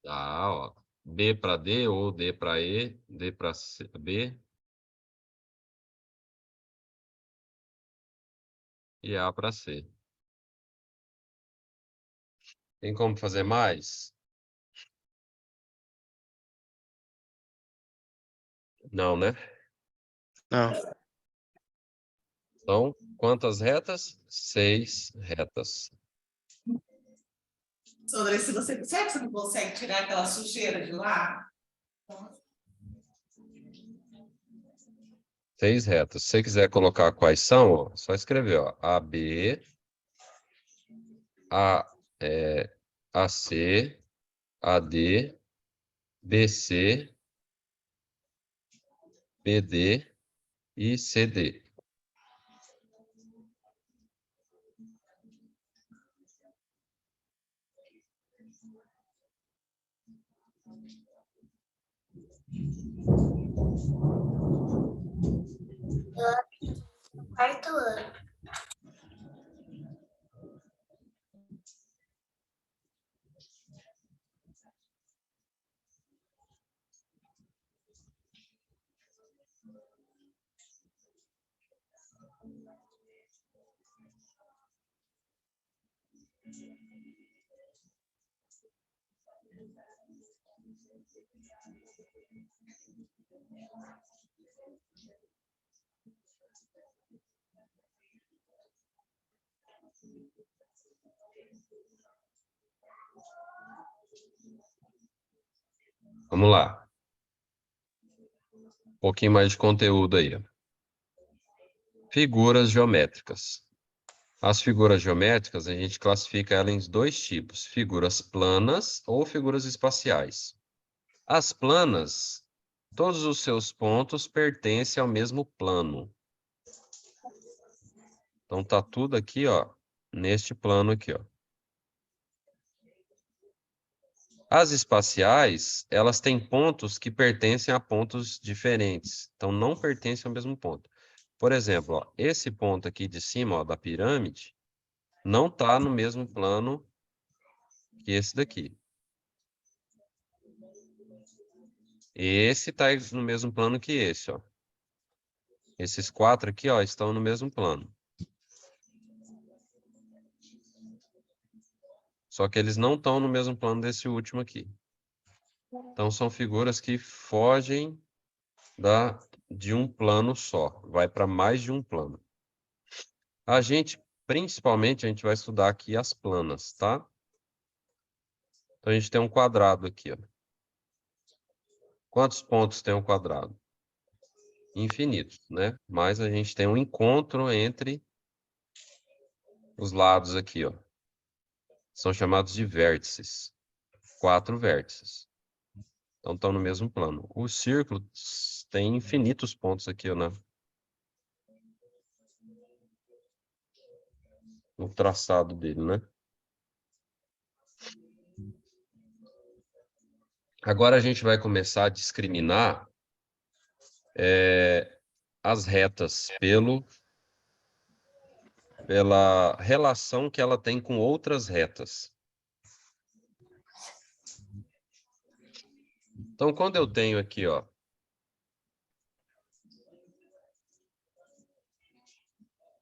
Tá, ó. B para D ou D para E. D para B. E A para C. Tem como fazer mais? Não, né? Não. Então, quantas retas? 6 retas. Sandra, se você, será que você não consegue tirar aquela sujeira de lá? 6 retas. Se você quiser colocar quais são, ó, só escrever, ó. AB, AC, AD, BC, BD e CD. Arthur. Vamos lá. Um pouquinho mais de conteúdo aí, ó. Figuras geométricas. As figuras geométricas, a gente classifica elas em dois tipos: figuras planas ou figuras espaciais. As planas, todos os seus pontos pertencem ao mesmo plano. Então, tá tudo aqui, ó, neste plano aqui, ó. As espaciais, elas têm pontos que pertencem a pontos diferentes. Então, não pertencem ao mesmo ponto. Por exemplo, ó, esse ponto aqui de cima, ó, da pirâmide, não está no mesmo plano que esse daqui. Esse está no mesmo plano que esse, ó. Esses quatro aqui, ó, estão no mesmo plano. Só que eles não estão no mesmo plano desse último aqui. Então, são figuras que fogem de um plano só. Vai para mais de um plano. Principalmente, a gente vai estudar aqui as planas, tá? Então, a gente tem um quadrado aqui, ó. Quantos pontos tem um quadrado? Infinitos, né? Mas a gente tem um encontro entre os lados aqui, ó. São chamados de vértices. 4 vértices. Então, estão no mesmo plano. O círculo tem infinitos pontos aqui, ó, né? No traçado dele, né? Agora a gente vai começar a discriminar as retas pela relação que ela tem com outras retas. Então, quando eu tenho aqui, ó,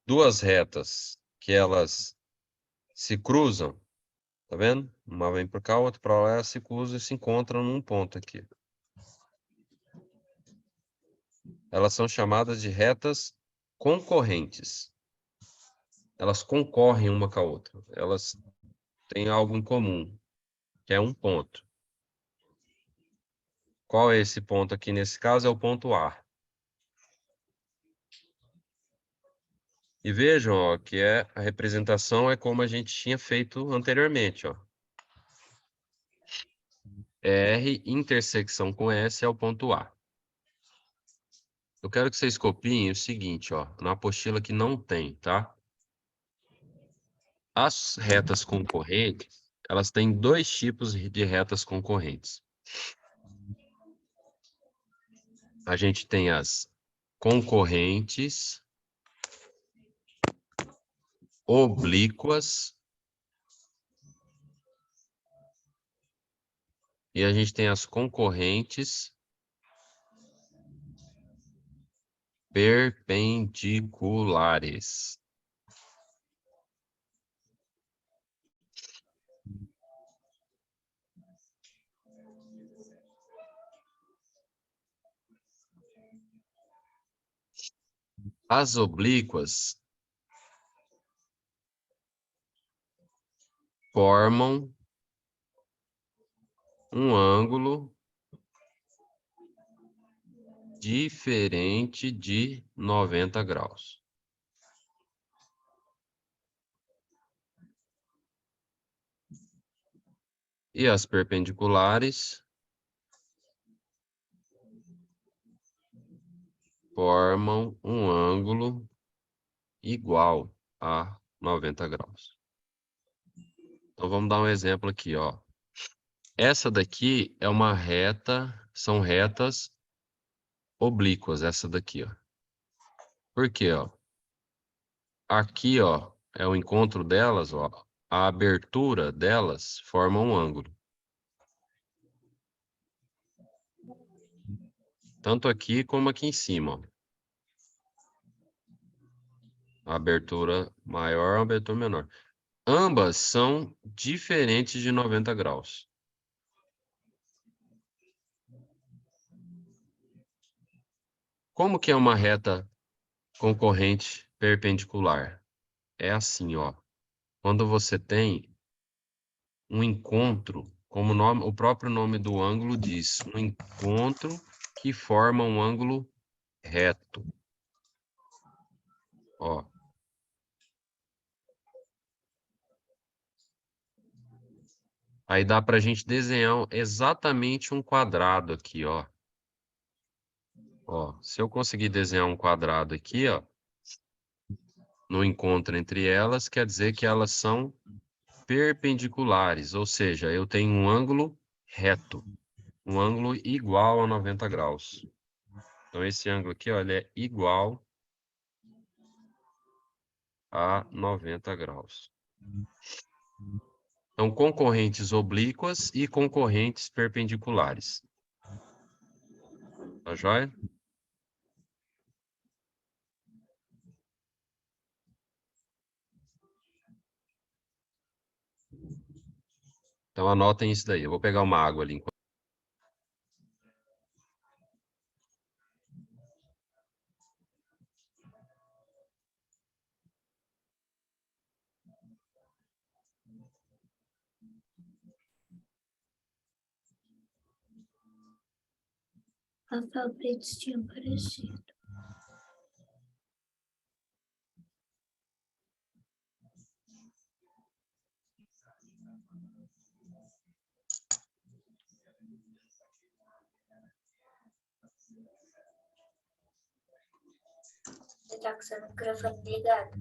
duas retas que elas se cruzam, tá vendo? Uma vem para cá, a outra para lá, elas se cruzam e se encontram num ponto aqui. Elas são chamadas de retas concorrentes. Elas concorrem uma com a outra. Elas têm algo em comum, que é um ponto. Qual é esse ponto aqui? Nesse caso, é o ponto A. E vejam, ó, que a representação é como a gente tinha feito anteriormente, ó. R intersecção com S é o ponto A. Eu quero que vocês copiem o seguinte, ó, na apostila que não tem, tá? As retas concorrentes, elas têm dois tipos de retas concorrentes. A gente tem as concorrentes oblíquas e a gente tem as concorrentes perpendiculares. As oblíquas formam um ângulo diferente de 90 graus. E as perpendiculares formam um ângulo igual a 90 graus. Então, vamos dar um exemplo aqui, ó. Essa daqui é uma reta, são retas oblíquas, essa daqui, ó. Por quê, ó? aqui, ó, é o encontro delas, ó. A abertura delas forma um ângulo. Tanto aqui como aqui em cima, ó. A abertura maior, a abertura menor. Ambas são diferentes de 90 graus. Como que é uma reta concorrente perpendicular? É assim, ó. Quando você tem um encontro, como o próprio nome do ângulo diz, um encontro que forma um ângulo reto. Ó. Aí dá para a gente desenhar exatamente um quadrado aqui, ó. Ó, se eu conseguir desenhar um quadrado aqui, ó, no encontro entre elas, quer dizer que elas são perpendiculares, ou seja, eu tenho um ângulo reto, um ângulo igual a 90 graus. Então, esse ângulo aqui, ó, ele é igual a 90 graus. Então, concorrentes oblíquas e concorrentes perpendiculares. Tá joia? Então, anotem isso daí. Eu vou pegar uma água ali enquanto. Alfabetos tinham aparecido. Você tá com seu microfone ligado?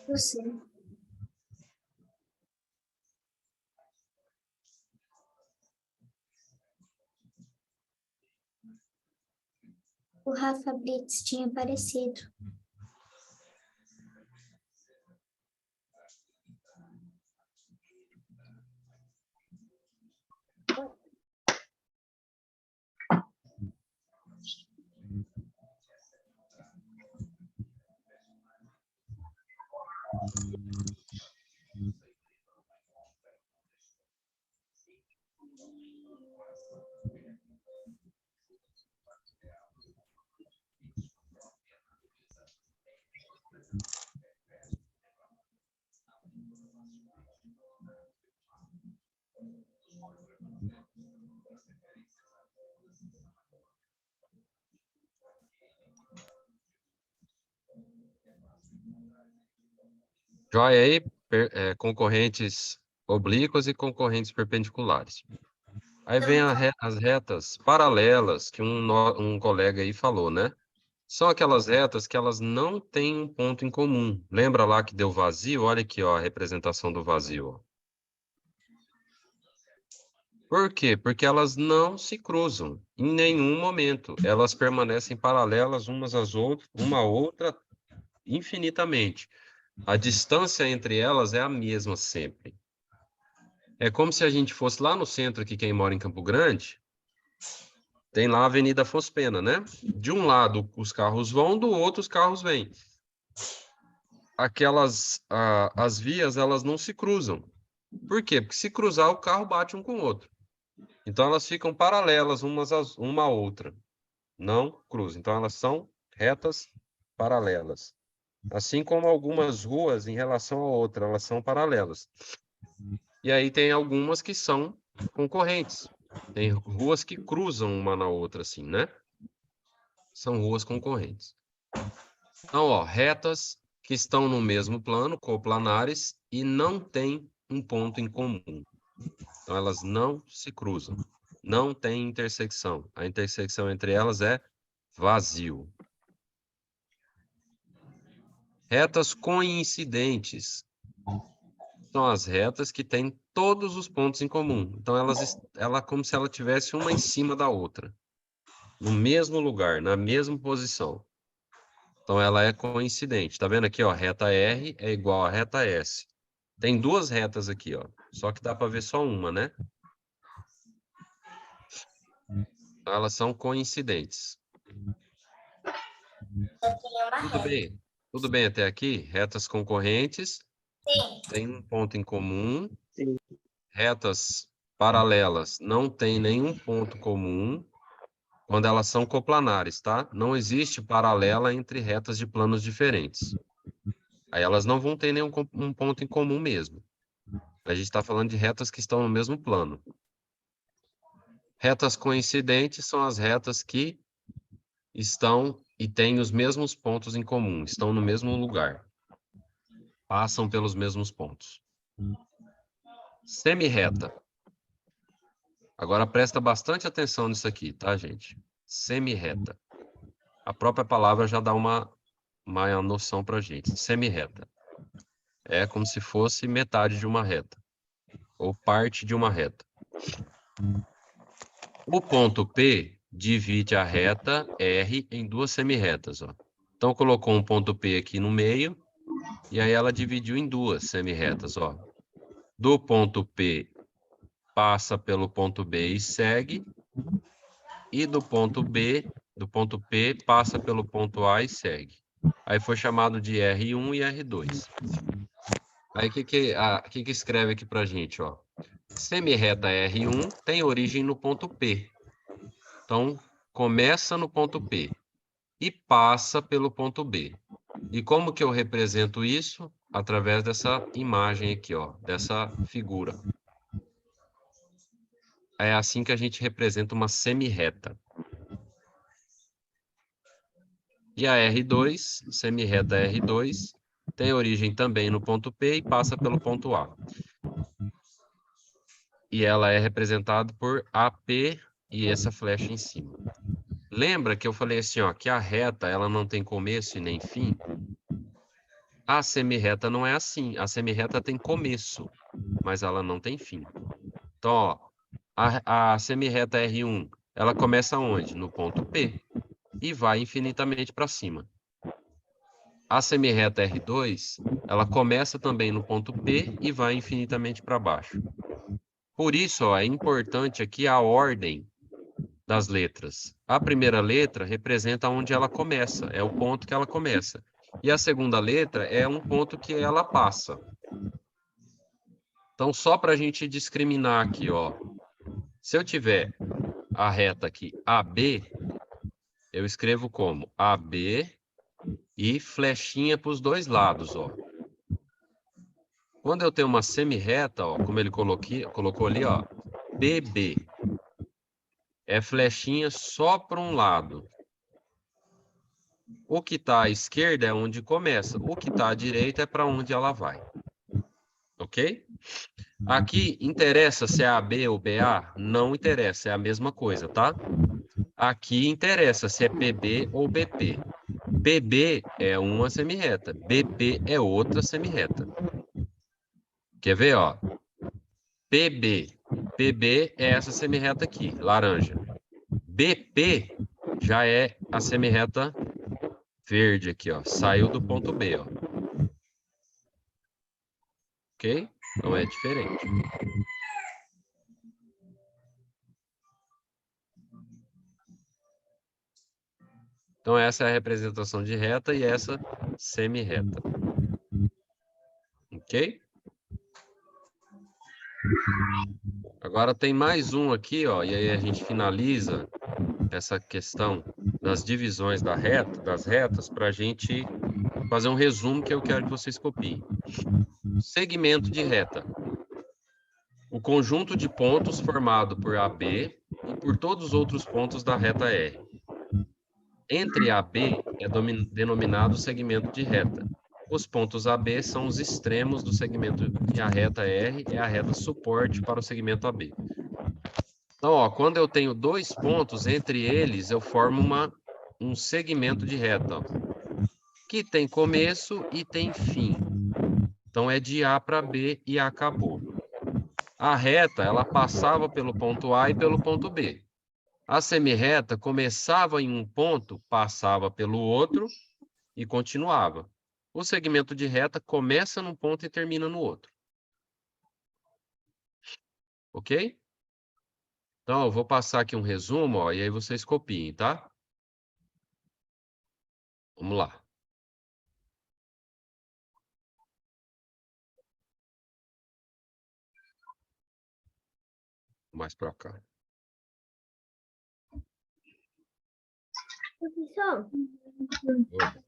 Você. O Rafa Brits tinha aparecido. Joia aí, concorrentes oblíquas e concorrentes perpendiculares. Aí vem as retas paralelas que um colega aí falou, né? São aquelas retas que elas não têm um ponto em comum. Lembra lá que deu vazio? Olha aqui, ó, a representação do vazio. Ó. Por quê? Porque elas não se cruzam em nenhum momento. Elas permanecem paralelas umas às outras, uma a outra infinitamente. A distância entre elas é a mesma sempre. É como se a gente fosse lá no centro, aqui quem mora em Campo Grande, tem lá a Avenida Afonso Pena, né? De um lado os carros vão, do outro os carros vêm. As vias, elas não se cruzam. Por quê? Porque se cruzar, o carro bate um com o outro. Então, elas ficam paralelas uma à outra. Não cruzam. Então, elas são retas paralelas. Assim como algumas ruas em relação a outra, elas são paralelas. E aí tem algumas que são concorrentes. Tem ruas que cruzam uma na outra, assim, né? São ruas concorrentes. Então, ó, retas que estão no mesmo plano, coplanares, e não têm um ponto em comum. Então, elas não se cruzam. Não tem intersecção. A intersecção entre elas é vazio. Retas coincidentes. São as retas que têm todos os pontos em comum. Então, ela como se ela tivesse uma em cima da outra. No mesmo lugar, na mesma posição. Então, ela é coincidente. Tá vendo aqui, ó? Reta R é igual a reta S. Tem duas retas aqui, ó. Só que dá para ver só uma, né? Então, elas são coincidentes. Só tem uma Tudo reta. bem? Tudo bem até aqui? Retas concorrentes Sim. têm um ponto em comum. Sim. Retas paralelas não têm nenhum ponto comum quando elas são coplanares, tá? Não existe paralela entre retas de planos diferentes. Aí elas não vão ter nenhum um ponto em comum mesmo. A gente está falando de retas que estão no mesmo plano. Retas coincidentes são as retas que estão e têm os mesmos pontos em comum, estão no mesmo lugar. Passam pelos mesmos pontos. Semirreta. Agora presta bastante atenção nisso aqui, tá, gente? Semirreta. A própria palavra já dá uma noção pra gente. Semirreta. É como se fosse metade de uma reta. Ou parte de uma reta. O ponto P divide a reta R em duas semirretas, ó. Então, colocou um ponto P aqui no meio, e aí ela dividiu em duas semirretas, ó. Do ponto P passa pelo ponto B e segue, e do ponto P passa pelo ponto A e segue. Aí foi chamado de R1 e R2. Aí o que escreve aqui pra gente, ó? Semirreta R1 tem origem no ponto P. Então, começa no ponto P e passa pelo ponto B. E como que eu represento isso? Através dessa imagem aqui, ó, dessa figura. É assim que a gente representa uma semirreta. E a R2, semirreta R2, tem origem também no ponto P e passa pelo ponto A. E ela é representada por AP e essa flecha em cima. Lembra que eu falei assim, ó, que a reta ela não tem começo e nem fim? A semirreta não é assim. A semirreta tem começo, mas ela não tem fim. Então, ó, a semirreta R1, ela começa onde? No ponto P e vai infinitamente para cima. A semirreta R2, ela começa também no ponto P e vai infinitamente para baixo. Por isso, ó, é importante aqui a ordem das letras. A primeira letra representa onde ela começa, é o ponto que ela começa. E a segunda letra é um ponto que ela passa. Então, só para a gente discriminar aqui, ó. Se eu tiver a reta aqui AB, eu escrevo como AB e flechinha para os dois lados, ó. Quando eu tenho uma semirreta, ó, como ele colocou ali, ó, BB. É flechinha só para um lado. O que está à esquerda é onde começa. O que está à direita é para onde ela vai. Ok? Aqui, interessa se é AB ou BA? Não interessa, é a mesma coisa, tá? Aqui interessa se é PB ou BP. PB é uma semirreta, BP é outra semirreta. Quer ver, ó? PB. PB é essa semirreta aqui, laranja. BP já é a semirreta verde aqui, ó. Saiu do ponto B, ó. Ok? Então é diferente. Então essa é a representação de reta e essa semirreta. Ok? Agora tem mais um aqui, ó, e aí a gente finaliza essa questão das divisões das retas, para a gente fazer um resumo que eu quero que vocês copiem. Segmento de reta. O conjunto de pontos formado por AB e por todos os outros pontos da reta R. Entre AB é denominado segmento de reta. Os pontos AB são os extremos do segmento e a reta R é a reta suporte para o segmento AB. Então, ó, quando eu tenho dois pontos, entre eles eu formo um segmento de reta, ó, que tem começo e tem fim. Então, é de A para B e acabou. A reta, ela passava pelo ponto A e pelo ponto B. A semirreta começava em um ponto, passava pelo outro e continuava. O segmento de reta começa num ponto e termina no outro. Ok? Então, eu vou passar aqui um resumo, ó, e aí vocês copiem, tá? Vamos lá. Mais para cá. Professor, Oi.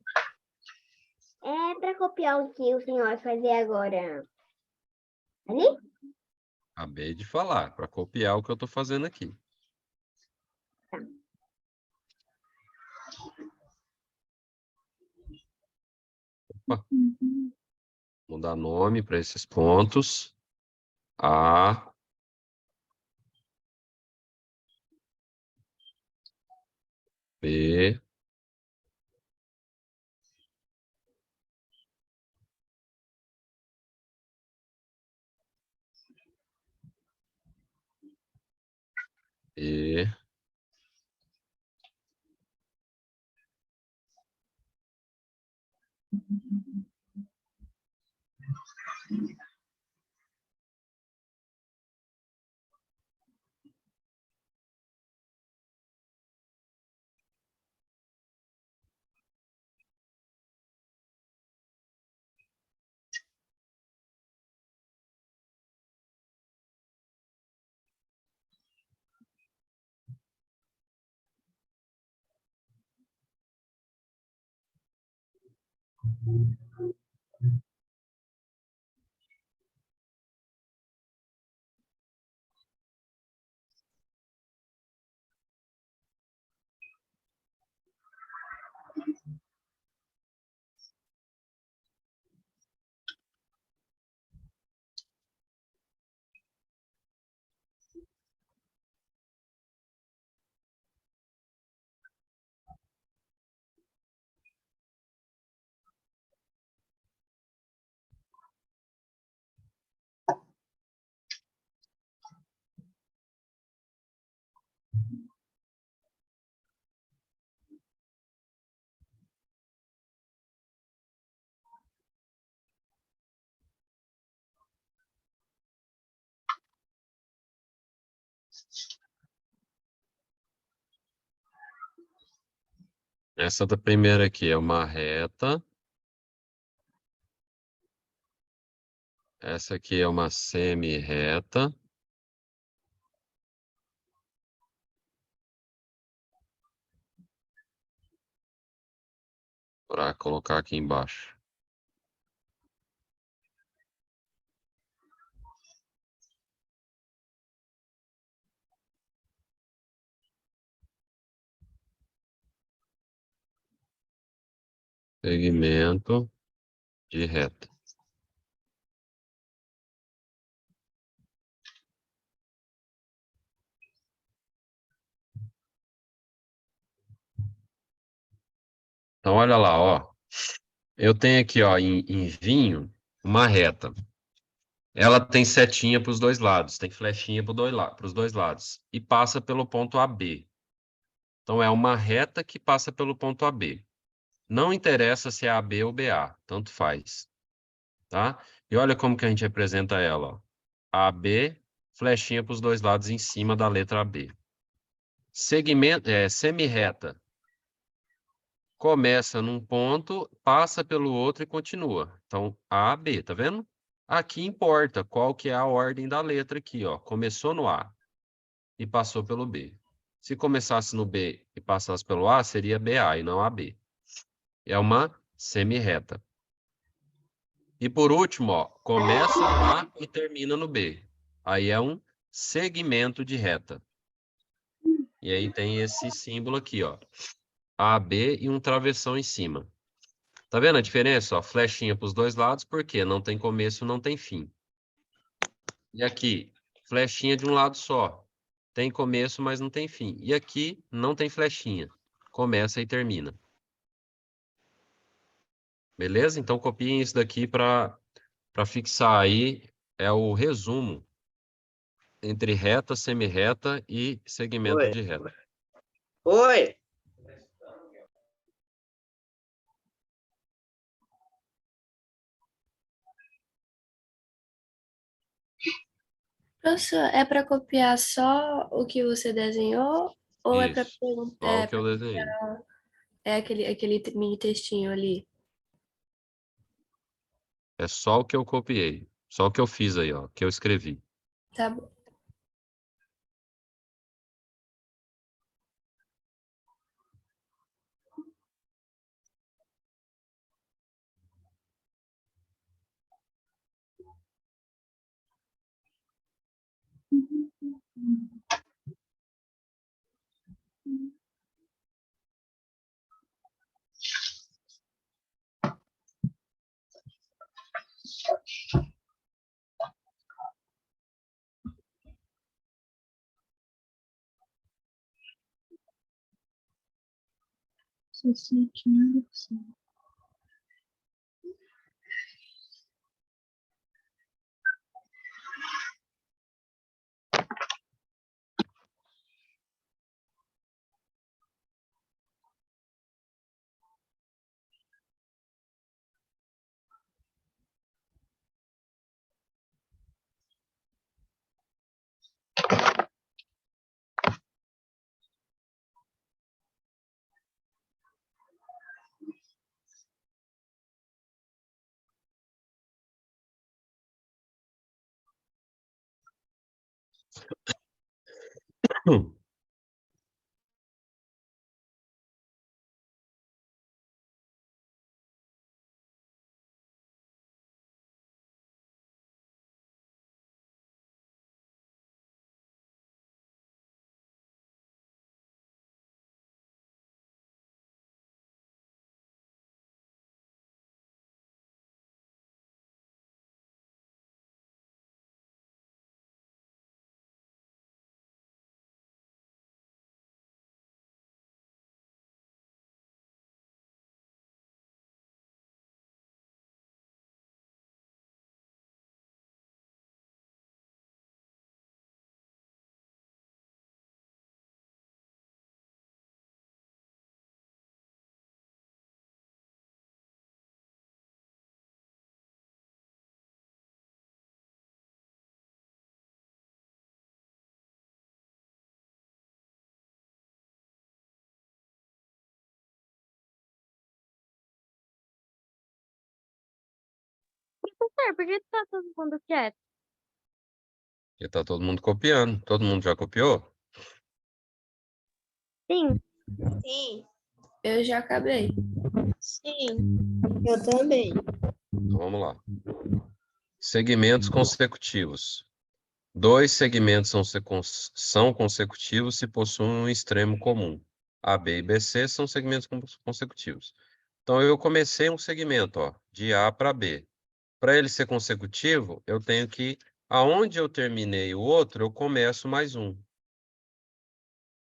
é para copiar o que o senhor vai fazer agora. Ali? Acabei de falar, para copiar o que eu estou fazendo aqui. Opa. Vou dar nome para esses pontos. A, B, E, essa da primeira aqui é uma reta. Essa aqui é uma semi-reta. Para colocar aqui embaixo. Segmento de reta. Então, olha lá, ó. Eu tenho aqui, ó, em vinho, uma reta. Ela tem setinha para os dois lados, tem flechinha para os dois lados. E passa pelo ponto AB. Então, é uma reta que passa pelo ponto AB. Não interessa se é AB ou BA, tanto faz. Tá? E olha como que a gente representa ela, ó. AB, flechinha para os dois lados em cima da letra AB. Segmento, semi-reta. Começa num ponto, passa pelo outro e continua. Então, A, B, tá vendo? Aqui importa qual que é a ordem da letra aqui, ó. Começou no A e passou pelo B. Se começasse no B e passasse pelo A, seria BA e não AB. É uma semi-reta. E por último, ó, começa no A e termina no B. Aí é um segmento de reta. E aí tem esse símbolo aqui, ó. AB e um travessão em cima. Tá vendo a diferença? Ó, flechinha para os dois lados, porque não tem começo, não tem fim. E aqui, flechinha de um lado só. Tem começo, mas não tem fim. E aqui, não tem flechinha. Começa e termina. Beleza? Então, copiem isso daqui para fixar aí. É o resumo entre reta, semi-reta e segmento de reta. Oi. Professor, é para copiar só o que você desenhou ou é para Isso. Só o que eu desenhei. aquele mini textinho ali? É só o que eu copiei. Só o que eu fiz aí, ó, que eu escrevi. Tá bom. Professor, por que tá todo mundo quieto? Porque tá todo mundo copiando. Todo mundo já copiou? Sim, Sim, Eu já acabei. Sim, eu também. Então, vamos lá. Segmentos consecutivos. Dois segmentos são consecutivos se possuem um extremo comum. AB e BC são segmentos consecutivos. Então, eu comecei um segmento, ó, de A para B. Para ele ser consecutivo, eu tenho que, aonde eu terminei o outro, eu começo mais um.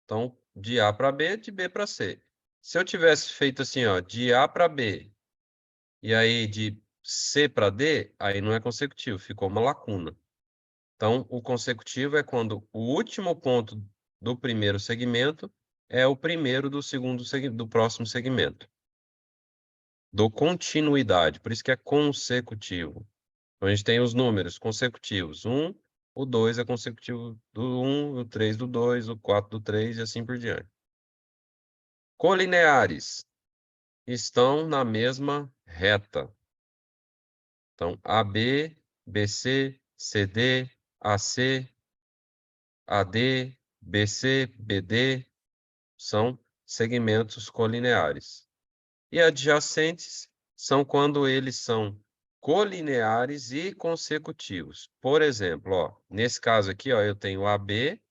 Então, de A para B, de B para C. Se eu tivesse feito assim, ó, de A para B, e aí de C para D, aí não é consecutivo, ficou uma lacuna. Então, o consecutivo é quando o último ponto do primeiro segmento é o primeiro do próximo segmento. Dou continuidade, por isso que é consecutivo. Então, a gente tem os números consecutivos. O 2 é consecutivo do 1, o 3 do 2, o 4 do 3 e assim por diante. Colineares estão na mesma reta. Então, AB, BC, CD, AC, AD, BC, BD são segmentos colineares. E adjacentes são quando eles são colineares e consecutivos. Por exemplo, ó, nesse caso aqui, ó, eu tenho AB,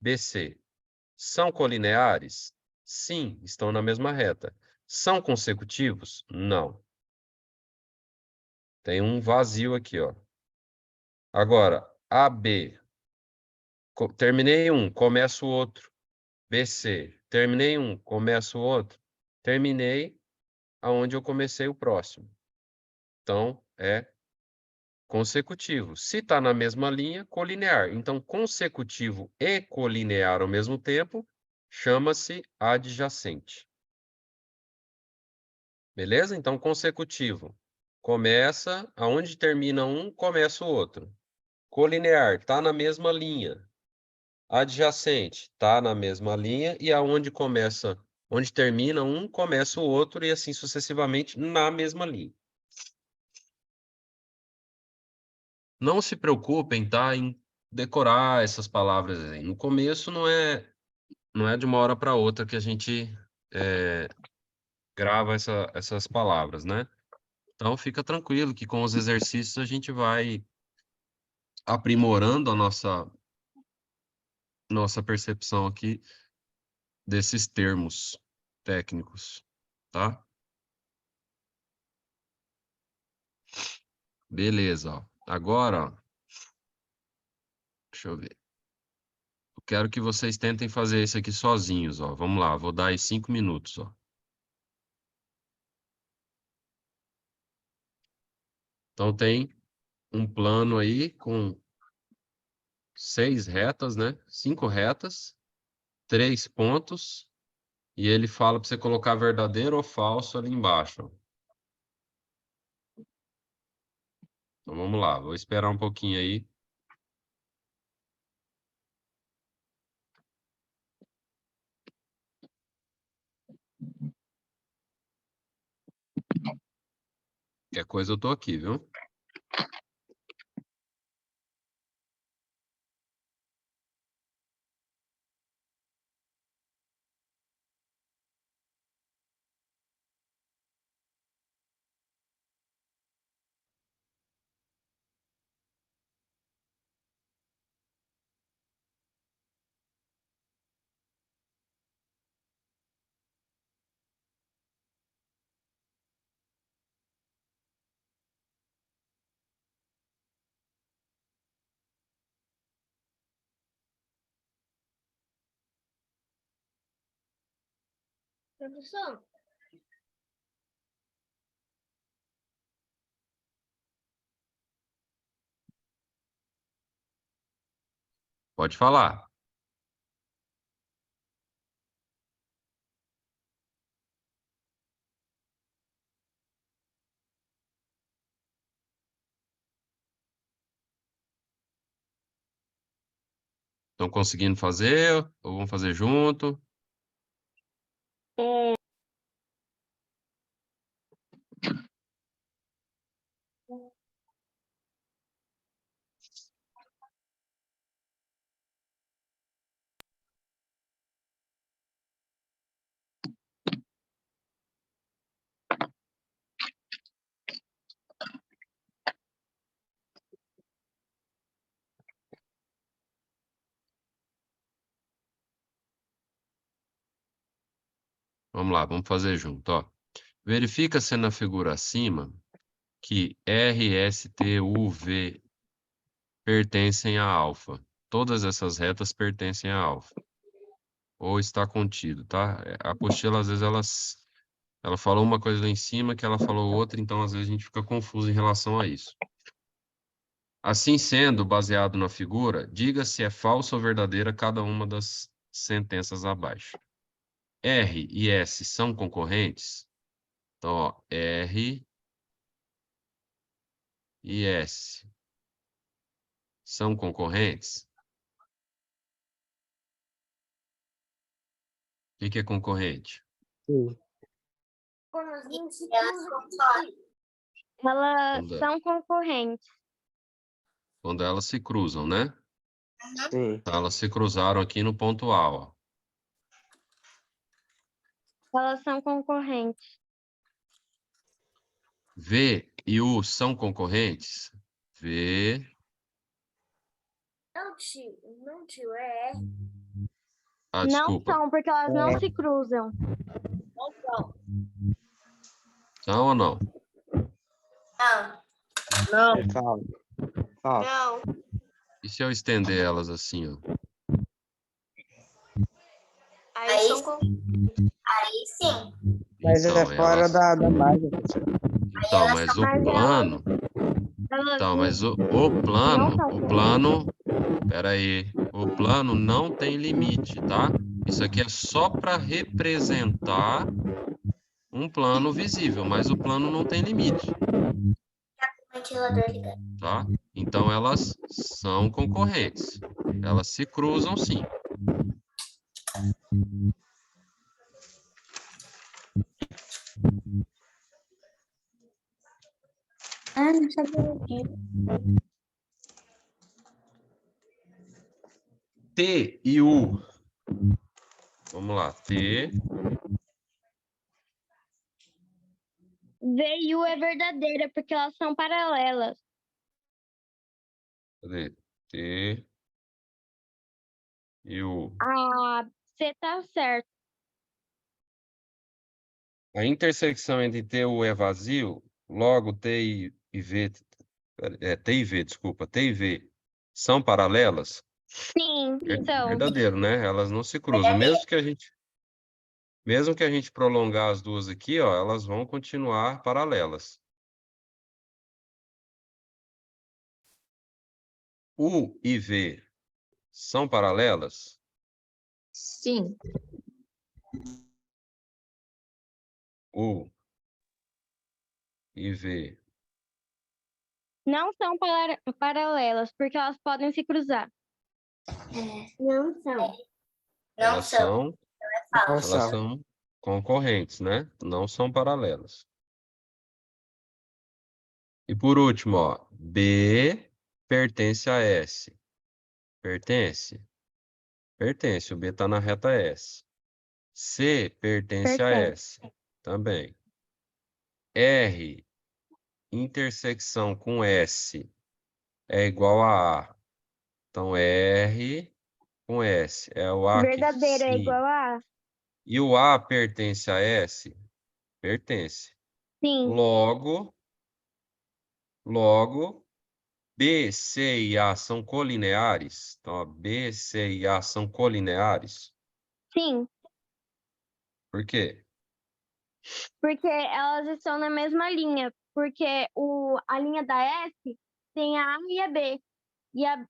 BC. São colineares? Sim, estão na mesma reta. São consecutivos? Não. Tem um vazio aqui, ó. Agora, AB. Terminei um, começo o outro. BC. Terminei um, começo o outro. Terminei aonde eu comecei o próximo. Então, é consecutivo. Se está na mesma linha, colinear. Então, consecutivo e colinear ao mesmo tempo chama-se adjacente. Beleza? Então, consecutivo. Começa, aonde termina um, começa o outro. Colinear, está na mesma linha. Adjacente, está na mesma linha. E aonde começa, onde termina um, começa o outro, e assim sucessivamente na mesma linha. Não se preocupem, tá, em decorar essas palavras aí. No começo não é de uma hora para outra que a gente grava essas palavras, né? Então fica tranquilo que com os exercícios a gente vai aprimorando a nossa percepção aqui desses termos técnicos, tá? Beleza, ó. Agora, ó, deixa eu ver. Eu quero que vocês tentem fazer isso aqui sozinhos, ó. Vamos lá, vou dar aí 5 minutos, ó. Então tem um plano aí com 6 retas, né? 5 retas, 3 pontos, e ele fala para você colocar verdadeiro ou falso ali embaixo, ó. Então vamos lá, vou esperar um pouquinho aí. Qualquer coisa eu tô aqui, viu? Produção, Pode falar. Estão conseguindo fazer ou vão fazer junto? Vamos lá, vamos fazer junto, ó. Verifica-se na figura acima que R, S, T, U, V pertencem a alfa. Todas essas retas pertencem a alfa. Ou está contido, tá? A apostila, às vezes, ela falou uma coisa lá em cima que ela falou outra, então às vezes a gente fica confuso em relação a isso. Assim sendo, baseado na figura, diga se é falsa ou verdadeira cada uma das sentenças abaixo. R e S são concorrentes? Então, ó, R e S são concorrentes? O que é concorrente? Sim. quando as linhas se Elas cruzam, concordam. Elas Quando- são concorrentes. Quando elas se cruzam, né? Sim. Então, elas se cruzaram aqui no ponto A, ó. Elas são concorrentes. V e U são concorrentes? V. não, tio, é R. Ah, Não desculpa. são, porque elas não se cruzam. São ou não? Não, Não, Fala. Fala. não. E se eu estender elas assim, ó? aí, aí sim. Mas Então, é fora elas- da margem, professor. Então, mas o Mas plano... Elas Então, mas o Não plano... Pera aí. O plano não tem limite, tá? Isso aqui é só para representar um plano visível, mas o plano não tem limite. Ventilador ligado. tá? Então, elas são concorrentes. Elas se cruzam, sim. Ah, não sabia disso. T e U. Vamos lá. T. V e U é verdadeira, porque elas são paralelas. Cadê? T e U. A C tá certo. A intersecção entre T e U é vazio, logo T e V, T e V, desculpa, T e V são paralelas? Sim, são. Verdadeiro, né? Elas não se cruzam. Mesmo que a gente prolongar as duas aqui, ó, elas vão continuar paralelas. U e V são paralelas? Sim. U e V. Não são paralelas, porque elas podem se cruzar. Não são. Não Elas são. são, Falso. elas são concorrentes, né? Não são paralelas. E por último, ó, B pertence a S. Pertence? Pertence. O B está na reta S. C pertence a Pertence. S. Também. R, intersecção com S, é igual a A. Então, R com S. É o A que Verdadeira é sim. igual a A? E o A pertence a S? Pertence. Sim. Logo, B, C e A são colineares? Então, ó, B, C e A são colineares? Sim. Por quê? Porque elas estão na mesma linha. Porque a linha da S tem a A e a B. E a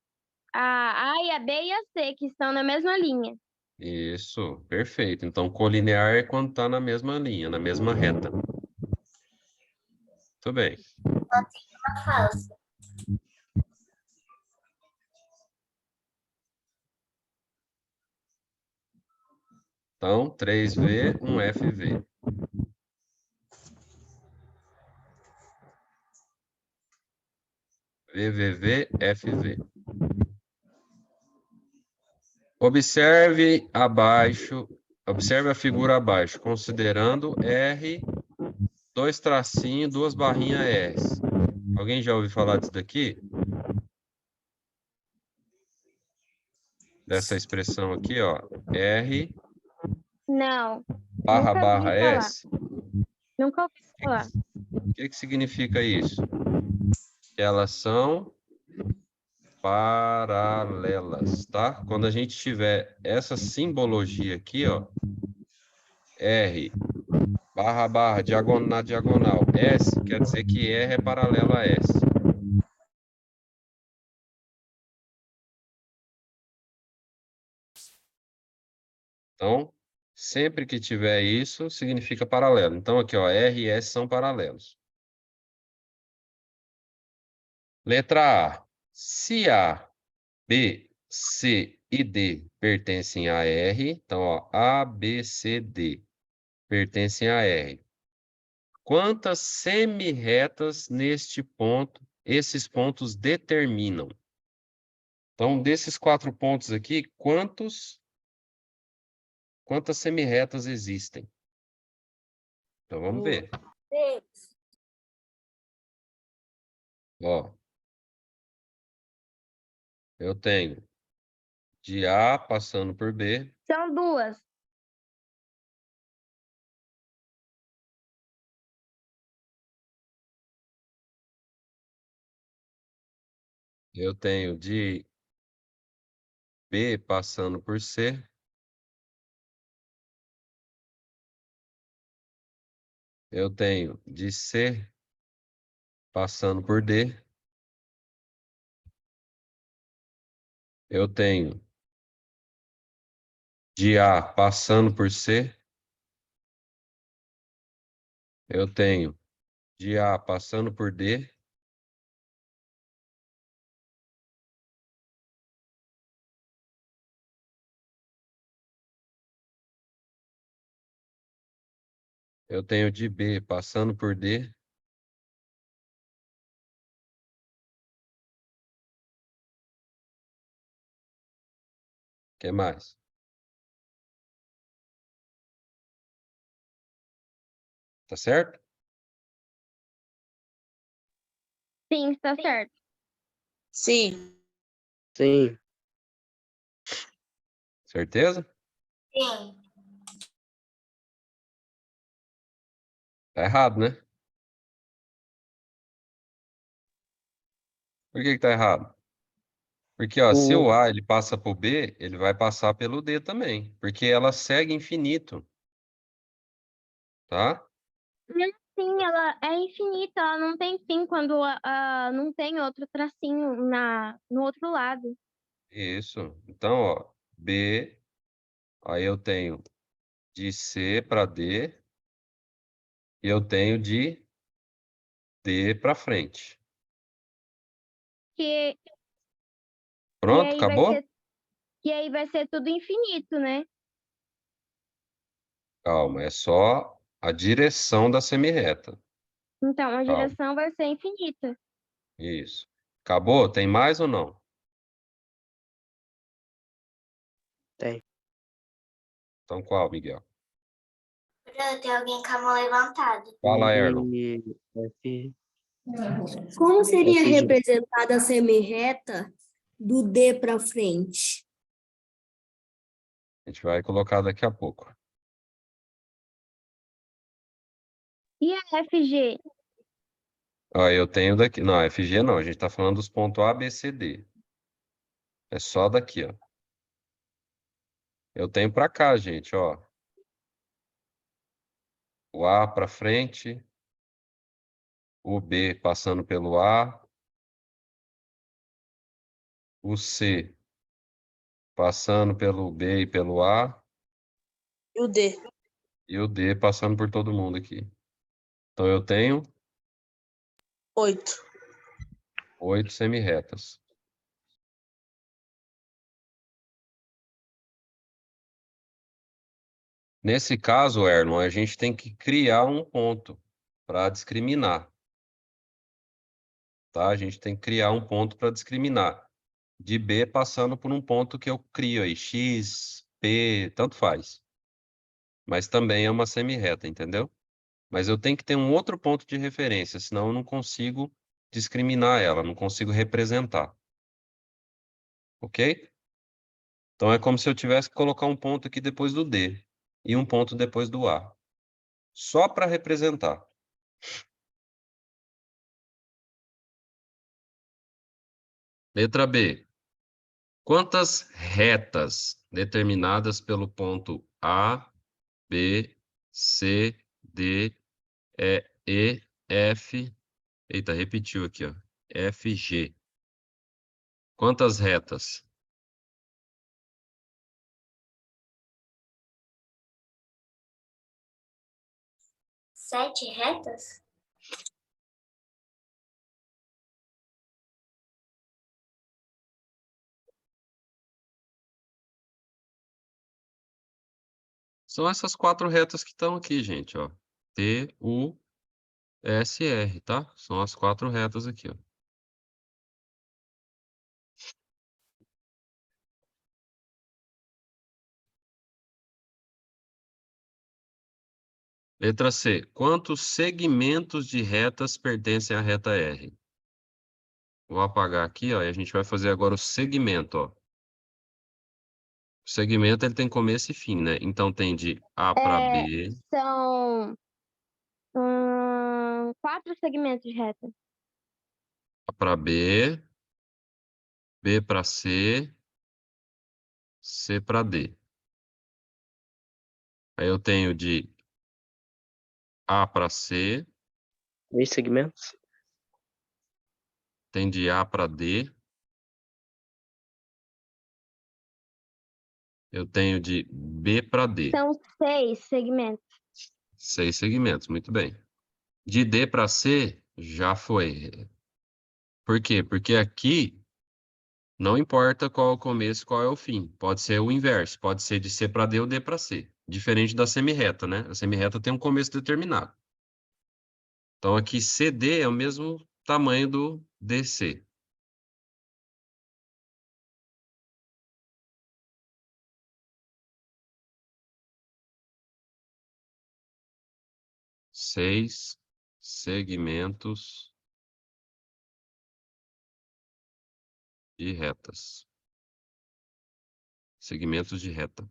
A e a B e a C, que estão na mesma linha. Isso, perfeito. Então, colinear é quando está na mesma linha, na mesma reta. Muito bem. Falso. Então, 3V, 1FV. VVV, FV. Observe a figura abaixo, considerando R, 2 tracinhos, 2 barrinhas S. Alguém já ouviu falar disso daqui? Dessa expressão aqui, ó. R, Não. barra, Nunca barra, ouvi falar. S. Nunca ouvi falar. O que significa isso? Que elas são paralelas, tá? Quando a gente tiver essa simbologia aqui, ó, R, barra, barra, na diagonal, S, quer dizer que R é paralela a S. Então, sempre que tiver isso, significa paralelo. Então, aqui, ó, R e S são paralelos. Letra A. Se A, B, C e D pertencem a R, então, ó, A, B, C, D pertencem a R. Quantas semirretas neste ponto, esses pontos determinam? Então, desses 4 pontos aqui, quantas semirretas existem? Então, vamos ver. 6. Ó, eu tenho de A passando por B, São duas. eu tenho de B passando por C, eu tenho de C passando por D, eu tenho de A passando por C, eu tenho de A passando por D, Eu tenho de B passando por D. O que mais? Tá certo? Sim, está certo. Sim. Sim. Certeza? Sim. Tá errado, né? Por que que tá errado? Porque, ó, se o A ele passa pro B, ele vai passar pelo D também. Porque ela segue infinito. Tá? Sim, ela é infinita, ela não tem fim quando não tem outro tracinho no outro lado. Isso. Então, ó, B, aí eu tenho de C para D e eu tenho de D para frente. Que, e Pronto, aí acabou? vai ser tudo infinito, né? Calma, é só a direção da semirreta. Então, a Calma, direção vai ser infinita. isso. Acabou? Tem mais ou não? Tem. Então qual, Miguel? Tem alguém com a mão levantada. Fala, Erlon. F, Como seria FG. representada a semirreta do D para frente? A gente vai colocar daqui a pouco. E a FG? Ó, eu tenho daqui. Não, FG não. A gente tá falando dos pontos A, B, C, D. É só daqui, ó. Eu tenho para cá, gente, ó. O A para frente, o B passando pelo A, o C passando pelo B e pelo A, E o D? e o D passando por todo mundo aqui. Então eu tenho 8. 8 semirretas. Nesse caso, Erlon, a gente tem que criar um ponto para discriminar. Tá? A gente tem que criar um ponto para discriminar. De B passando por um ponto que eu crio aí, X, P, tanto faz. Mas também é uma semirreta, entendeu? Mas eu tenho que ter um outro ponto de referência, senão eu não consigo discriminar ela, não consigo representar. Ok? Então é como se eu tivesse que colocar um ponto aqui depois do D e um ponto depois do A. Só para representar. Letra B. Quantas retas determinadas pelo ponto A, B, C, D, E, F... Eita, repetiu aqui, ó. F, G. Quantas retas? 7 retas? São essas 4 retas que estão aqui, gente, ó. T, U, S, R, tá? São as 4 retas aqui, ó. Letra C. Quantos segmentos de retas pertencem à reta R? Vou apagar aqui, ó, e a gente vai fazer agora o segmento, ó. O segmento ele tem começo e fim, né? Então tem de A para B, São 4 segmentos de reta. A para B, B para C, C para D. Aí eu tenho de A para C, 3 segmentos. tem de A para D, eu tenho de B para D. São 6 segmentos. 6 segmentos, muito bem. De D para C, já foi. Por quê? Porque aqui não importa qual é o começo, qual é o fim. Pode ser o inverso, pode ser de C para D ou D para C. Diferente da semirreta, né? A semirreta tem um começo determinado. Então, aqui CD é o mesmo tamanho do DC. Seis segmentos de retas. Segmentos de reta.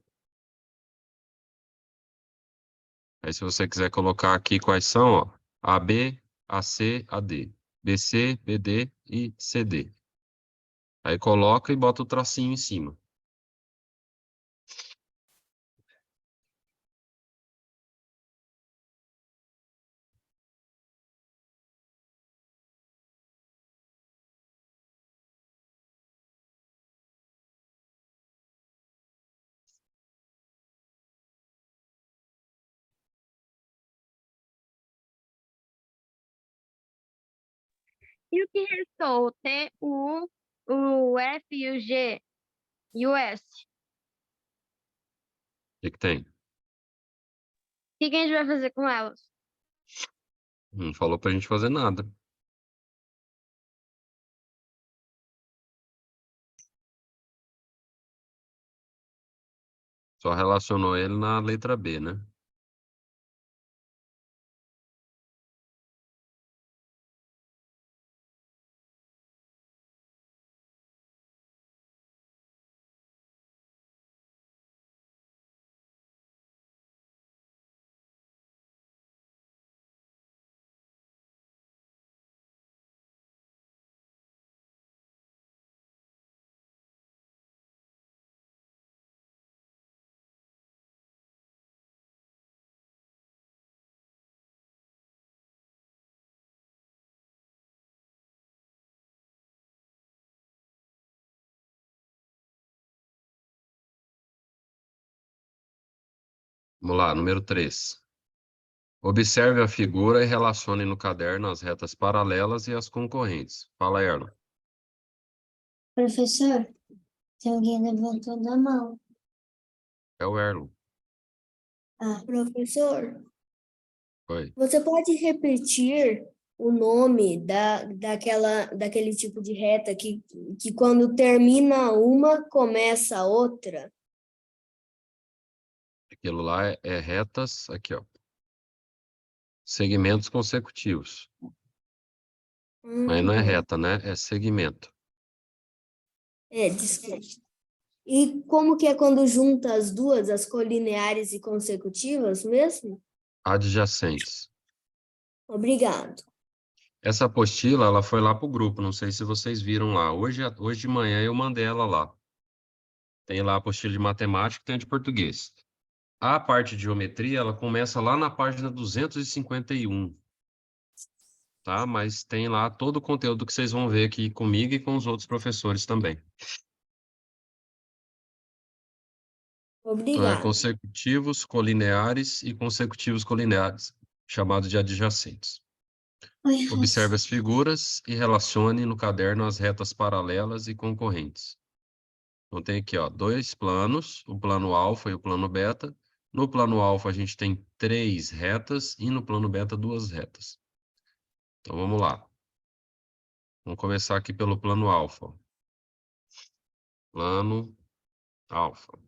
Aí, se você quiser colocar aqui quais são, ó, AB, AC, AD, BC, BD e CD. Aí coloca e bota o tracinho em cima. E o que restou? O T, o U, o F e o G e o S. O que que tem? O que que a gente vai fazer com elas? Não falou pra gente fazer nada. Só relacionou ele na letra B, né? Vamos lá, número 3. Observe a figura e relacione no caderno as retas paralelas e as concorrentes. Fala, Erlon. Professor, tem alguém levantando a mão. É o Erlon. Professor, Oi. você pode repetir o nome daquele tipo de reta que quando termina uma, começa a outra? Aquilo lá é retas, aqui, ó. Segmentos consecutivos. Mas não é reta, né? É segmento. Desculpa. E como que é quando junta as duas, as colineares e consecutivas mesmo? Adjacentes. Obrigado. Essa apostila, ela foi lá pro grupo. Não sei se vocês viram lá. Hoje de manhã eu mandei ela lá. Tem lá a apostila de matemática e tem a de português. A parte de geometria, ela começa lá na página 251. Tá? Mas tem lá todo o conteúdo que vocês vão ver aqui comigo e com os outros professores também. Então, é Obrigado. consecutivos, colineares e consecutivos colineares, chamado de adjacentes. Observe as figuras e relacione no caderno as retas paralelas e concorrentes. Então, tem aqui, ó, dois planos, o plano alfa e o plano beta. No plano alfa, a gente tem 3 retas e no plano beta, 2 retas. Então, vamos lá. Vamos começar aqui pelo plano alfa. Plano alfa.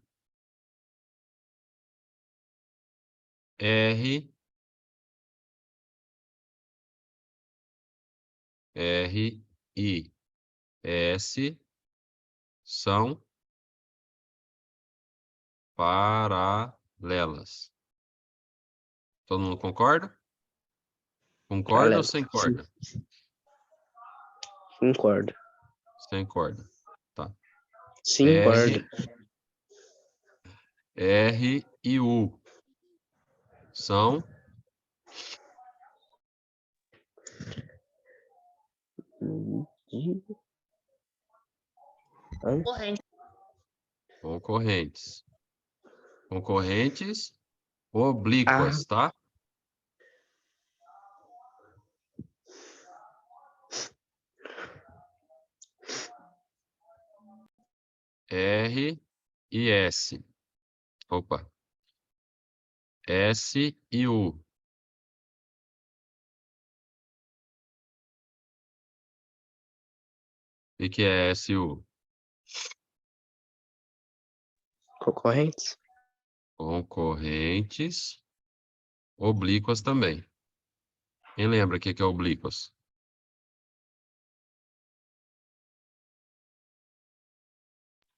R, I, S são paralelas. Todo mundo concorda? Concorda ou Paralelas. sem corda? Concordo. Sem corda. Tá. Sim, concordo. R e U são concorrentes. Concorrentes oblíquas, tá? R e S. Opa. S e U. O que é S e U? Concorrentes? Concorrentes. Oblíquas também. Quem lembra o que é oblíquas?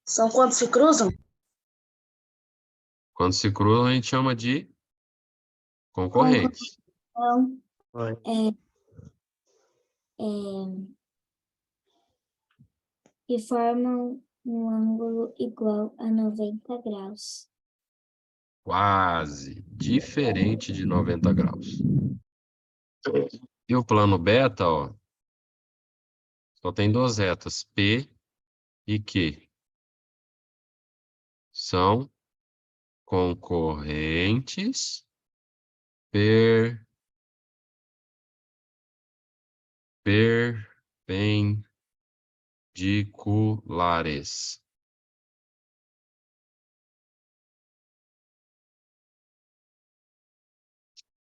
São quando se cruzam? Quando se cruzam, a gente chama de concorrentes. Então, Oi. que formam um ângulo igual a 90 graus. Quase. Diferente de 90 graus. E o plano beta, ó, só tem duas retas, P e Q. São concorrentes perpendiculares.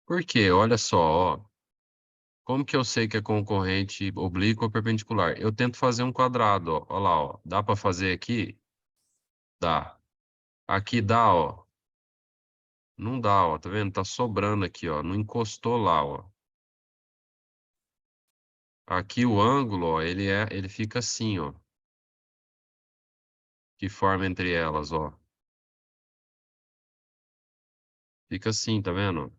Por quê? Olha só, ó. Como que eu sei que é concorrente oblíqua ou perpendicular? Eu tento fazer um quadrado, ó. Olha lá, ó. Dá para fazer aqui? Dá. Aqui dá, ó. Não dá, ó. Tá vendo? Tá sobrando aqui, ó. Não encostou lá, ó. Aqui o ângulo, ó, ele fica assim, ó. Que forma entre elas, ó. Fica assim, tá vendo?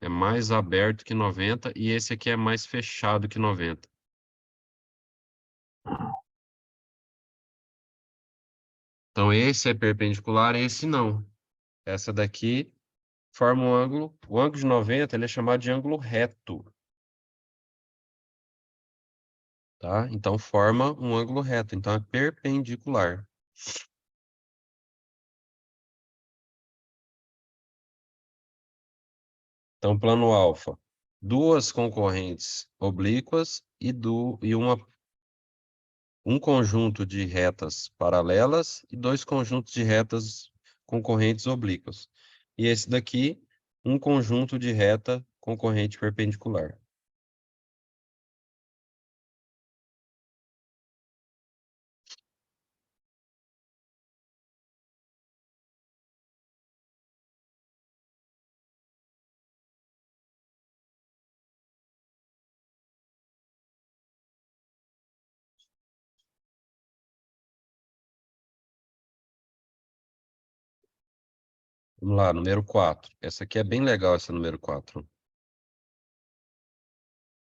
É mais aberto que 90 e esse aqui é mais fechado que 90. Então esse é perpendicular, esse não. Essa daqui forma um ângulo. O ângulo de 90 ele é chamado de ângulo reto. Tá? Então forma um ângulo reto. Então é perpendicular. Então plano alfa. Duas concorrentes oblíquas e um conjunto de retas paralelas e dois conjuntos de retas concorrentes oblíquas. E esse daqui, um conjunto de reta concorrente perpendicular. Vamos lá, número 4. Essa aqui é bem legal, essa número 4.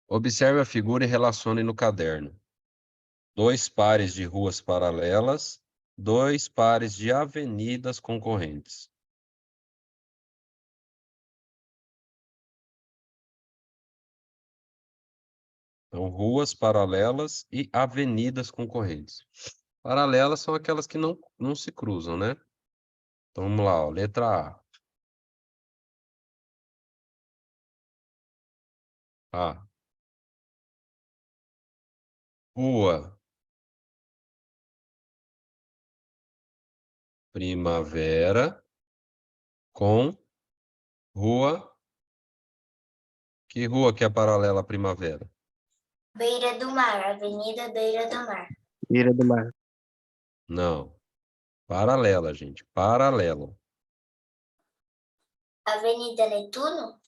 Observe a figura e relacione no caderno. Dois pares de ruas paralelas, dois pares de avenidas concorrentes. Então, ruas paralelas e avenidas concorrentes. Paralelas são aquelas que não se cruzam, né? Então, vamos lá, ó, letra A. A. Rua Primavera com rua... Que rua que é paralela à Primavera? Beira do Mar, Avenida Beira do Mar. Beira do mar. Não. Paralela, gente. Paralela. Avenida Netuno?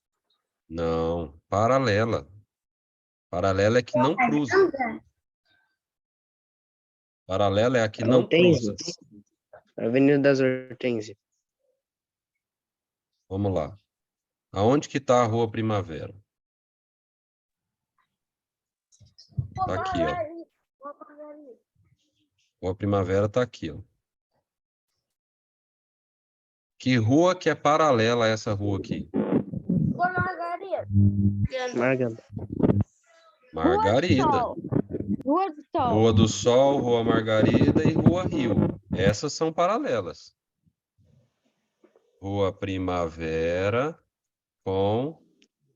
Não. Paralela. Paralela é que não cruza. Paralela é a que não cruza. Hortênsia. Avenida das Hortênsias. Vamos lá. Aonde que está a Rua Primavera? Tá aqui, ó. Rua Primavera tá aqui, ó. Que rua que é paralela a essa rua aqui? Ô, Margarida. Marganda. Margarida. Rua do Sol. Rua do Sol, Rua Margarida e Rua Rio. Essas são paralelas. Rua Primavera com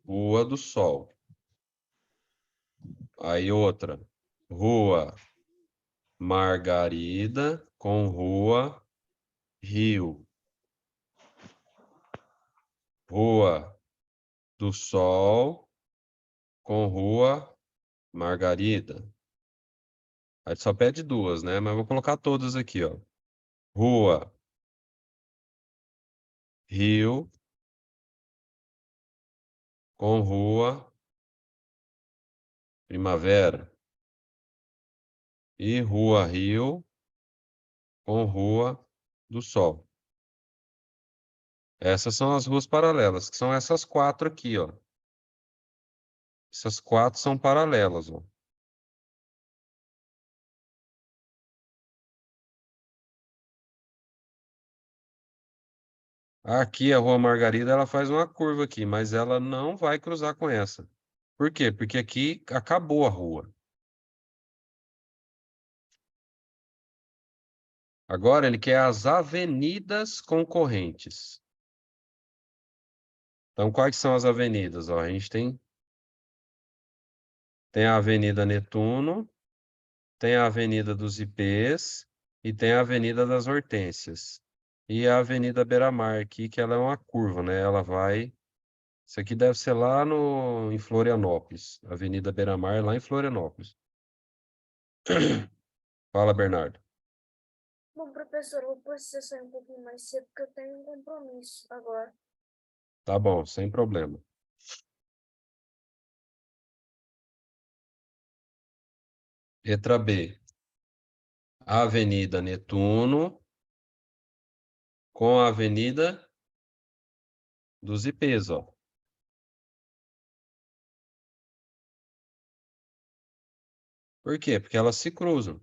Rua do Sol. Aí outra. Rua Margarida com Rua Rio. Rua do Sol com Rua Margarida. Aí só pede duas, né? Mas eu vou colocar todas aqui, ó. Rua Rio com Rua Primavera. E Rua Rio com Rua do Sol. Essas são as ruas paralelas, que são essas quatro aqui, ó. Essas quatro são paralelas, ó. Aqui a Rua Margarida, ela faz uma curva aqui, mas ela não vai cruzar com essa. Por quê? Porque aqui acabou a rua. Agora ele quer as avenidas concorrentes. Então, quais são as avenidas? Ó, a gente tem a Avenida Netuno, tem a Avenida dos Ipês e tem a Avenida das Hortênsias. E a Avenida Beira-Mar aqui, que ela é uma curva, né? Ela vai... Isso aqui deve ser lá em Florianópolis. Avenida Beira-Mar, lá em Florianópolis. Fala, Bernardo. Bom, professor, eu vou precisar sair um pouquinho mais cedo, porque eu tenho um compromisso agora. Tá bom, sem problema. Letra B. Avenida Netuno com a Avenida dos Ipês, ó. Por quê? Porque elas se cruzam.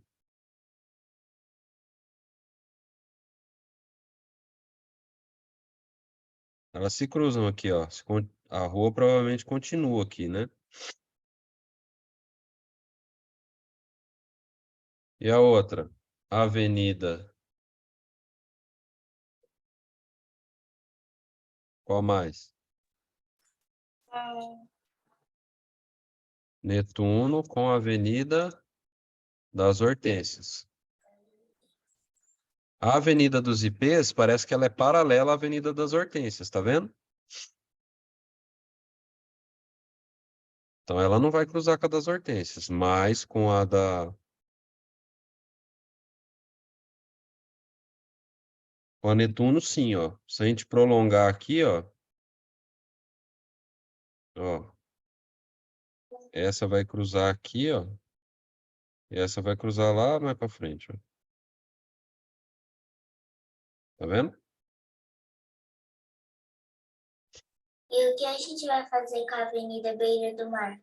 Elas se cruzam aqui, ó. A rua provavelmente continua aqui, né? E a outra? Avenida. Qual mais? Netuno com a Avenida das Hortênsias. A Avenida dos Ipês parece que ela é paralela à Avenida das Hortênsias, tá vendo? Então ela não vai cruzar com a das Hortênsias, mas com a da... Com a Netuno, sim, ó. Se a gente prolongar aqui, ó. Ó. Essa vai cruzar aqui, ó. E essa vai cruzar lá mais pra frente, ó. Tá vendo? E o que a gente vai fazer com a Avenida Beira do Mar?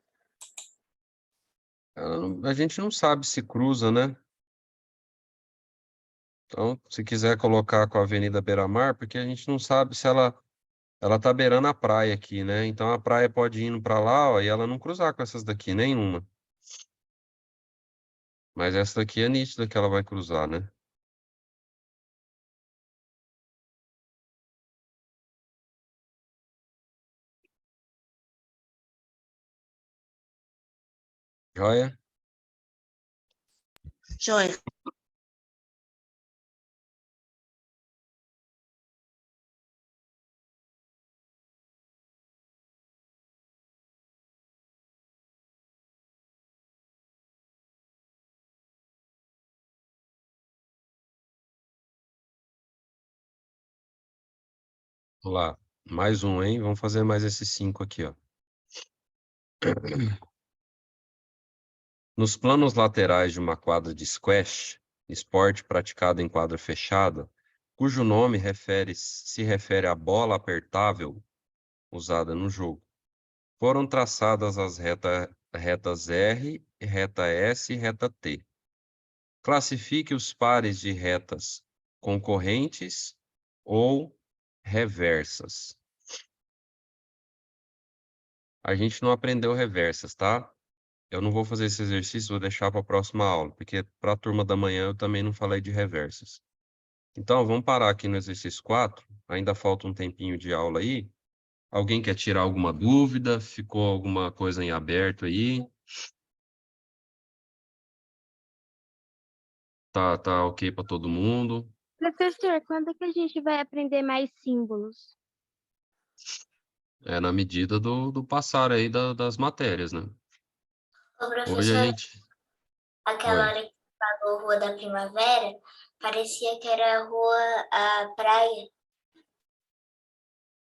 A gente não sabe se cruza, né? Então, se quiser colocar com a Avenida Beira-Mar, porque a gente não sabe se ela tá beirando a praia aqui, né? Então a praia pode ir indo pra lá, ó, e ela não cruzar com essas daqui, nenhuma. Mas essa daqui é nítida que ela vai cruzar, né? Joia? Joia. Vamos lá. Mais um, hein? Vamos fazer mais esses 5 aqui, ó. Nos planos laterais de uma quadra de squash, esporte praticado em quadra fechada, cujo nome se refere à bola apertável usada no jogo, foram traçadas as retas R, reta S e reta T. Classifique os pares de retas concorrentes ou reversas. A gente não aprendeu reversas, tá? Eu não vou fazer esse exercício, vou deixar para a próxima aula, porque para a turma da manhã eu também não falei de reversas. Então, vamos parar aqui no exercício 4. Ainda falta um tempinho de aula aí. Alguém quer tirar alguma dúvida? Ficou alguma coisa em aberto aí? Tá ok para todo mundo? Professor, quando que a gente vai aprender mais símbolos? É na medida do passar aí das matérias, né? Ô, Hoje a professor, gente... aquela Oi. hora que falou Rua da Primavera, parecia que era Rua a Praia,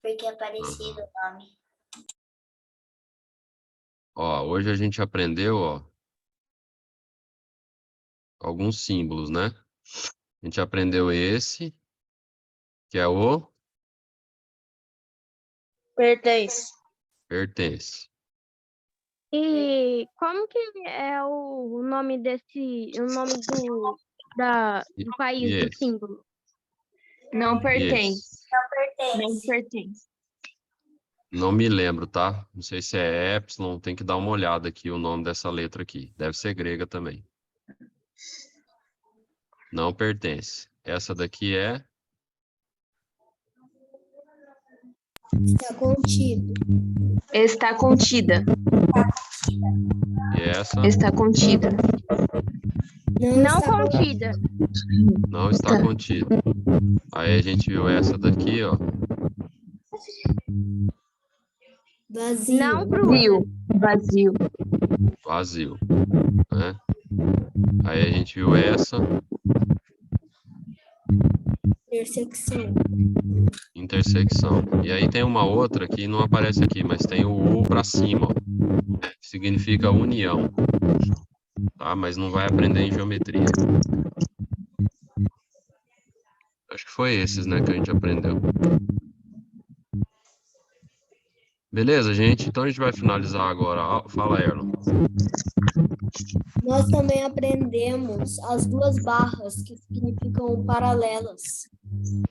porque é parecido o nome. Ó, hoje a gente aprendeu, ó, alguns símbolos, né? A gente aprendeu esse, que é o Pertence. pertence. E como que é o nome do país E do esse? símbolo? Não E pertence. esse? Não pertence. Não me lembro, tá? Não sei se é Epsilon, tem que dar uma olhada aqui o nome dessa letra aqui. Deve ser grega também. Não pertence. Essa daqui é Está contido. Está contida. e essa Está contida. Não está contida. não está contida. Aí a gente viu essa daqui, ó. vazio. Não cruza. Vazio. Vazio, né? Aí a gente viu essa, Intersecção. intersecção. E aí tem uma outra que não aparece aqui, mas tem o U para cima, ó. Significa união, tá? Mas não vai aprender em geometria. Acho que foi esses, né, que a gente aprendeu. Beleza, gente? Então a gente vai finalizar agora. Fala, Erlon. Nós também aprendemos as duas barras, que significam paralelas.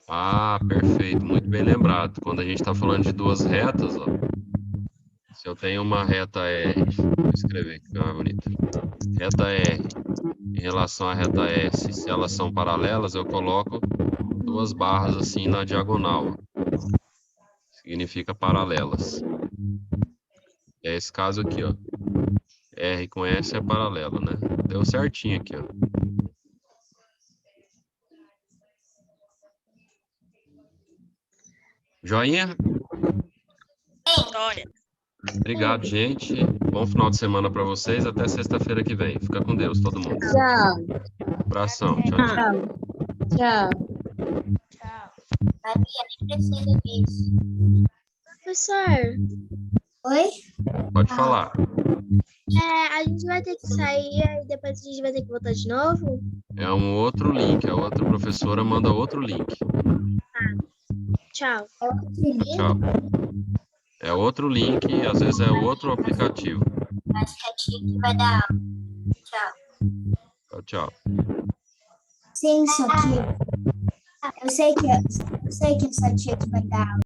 Ah, perfeito. Muito bem lembrado. Quando a gente está falando de duas retas, ó. Se eu tenho uma reta R, vou escrever aqui, fica mais bonito. Reta R em relação à reta S, se elas são paralelas, eu coloco duas barras assim na diagonal. Significa paralelas. É esse caso aqui, ó. R com S é paralelo, né? Deu certinho aqui, ó. Joinha? Obrigado, gente. Bom final de semana para vocês. Até sexta-feira que vem. Fica com Deus, todo mundo. Tchau. Abração. Tchau, tchau. Tchau. Maria, nem precisa disso. Professor, Oi? Pode falar. a gente vai ter que sair e depois a gente vai ter que voltar de novo? É um outro link. A outra professora manda outro link. Tchau. Tchau. É outro link e às vezes é outro aplicativo. Acho que a tia que vai dar aula. Tchau. Tchau, tchau. Sim, só que eu sei que essa tia que vai dar aula.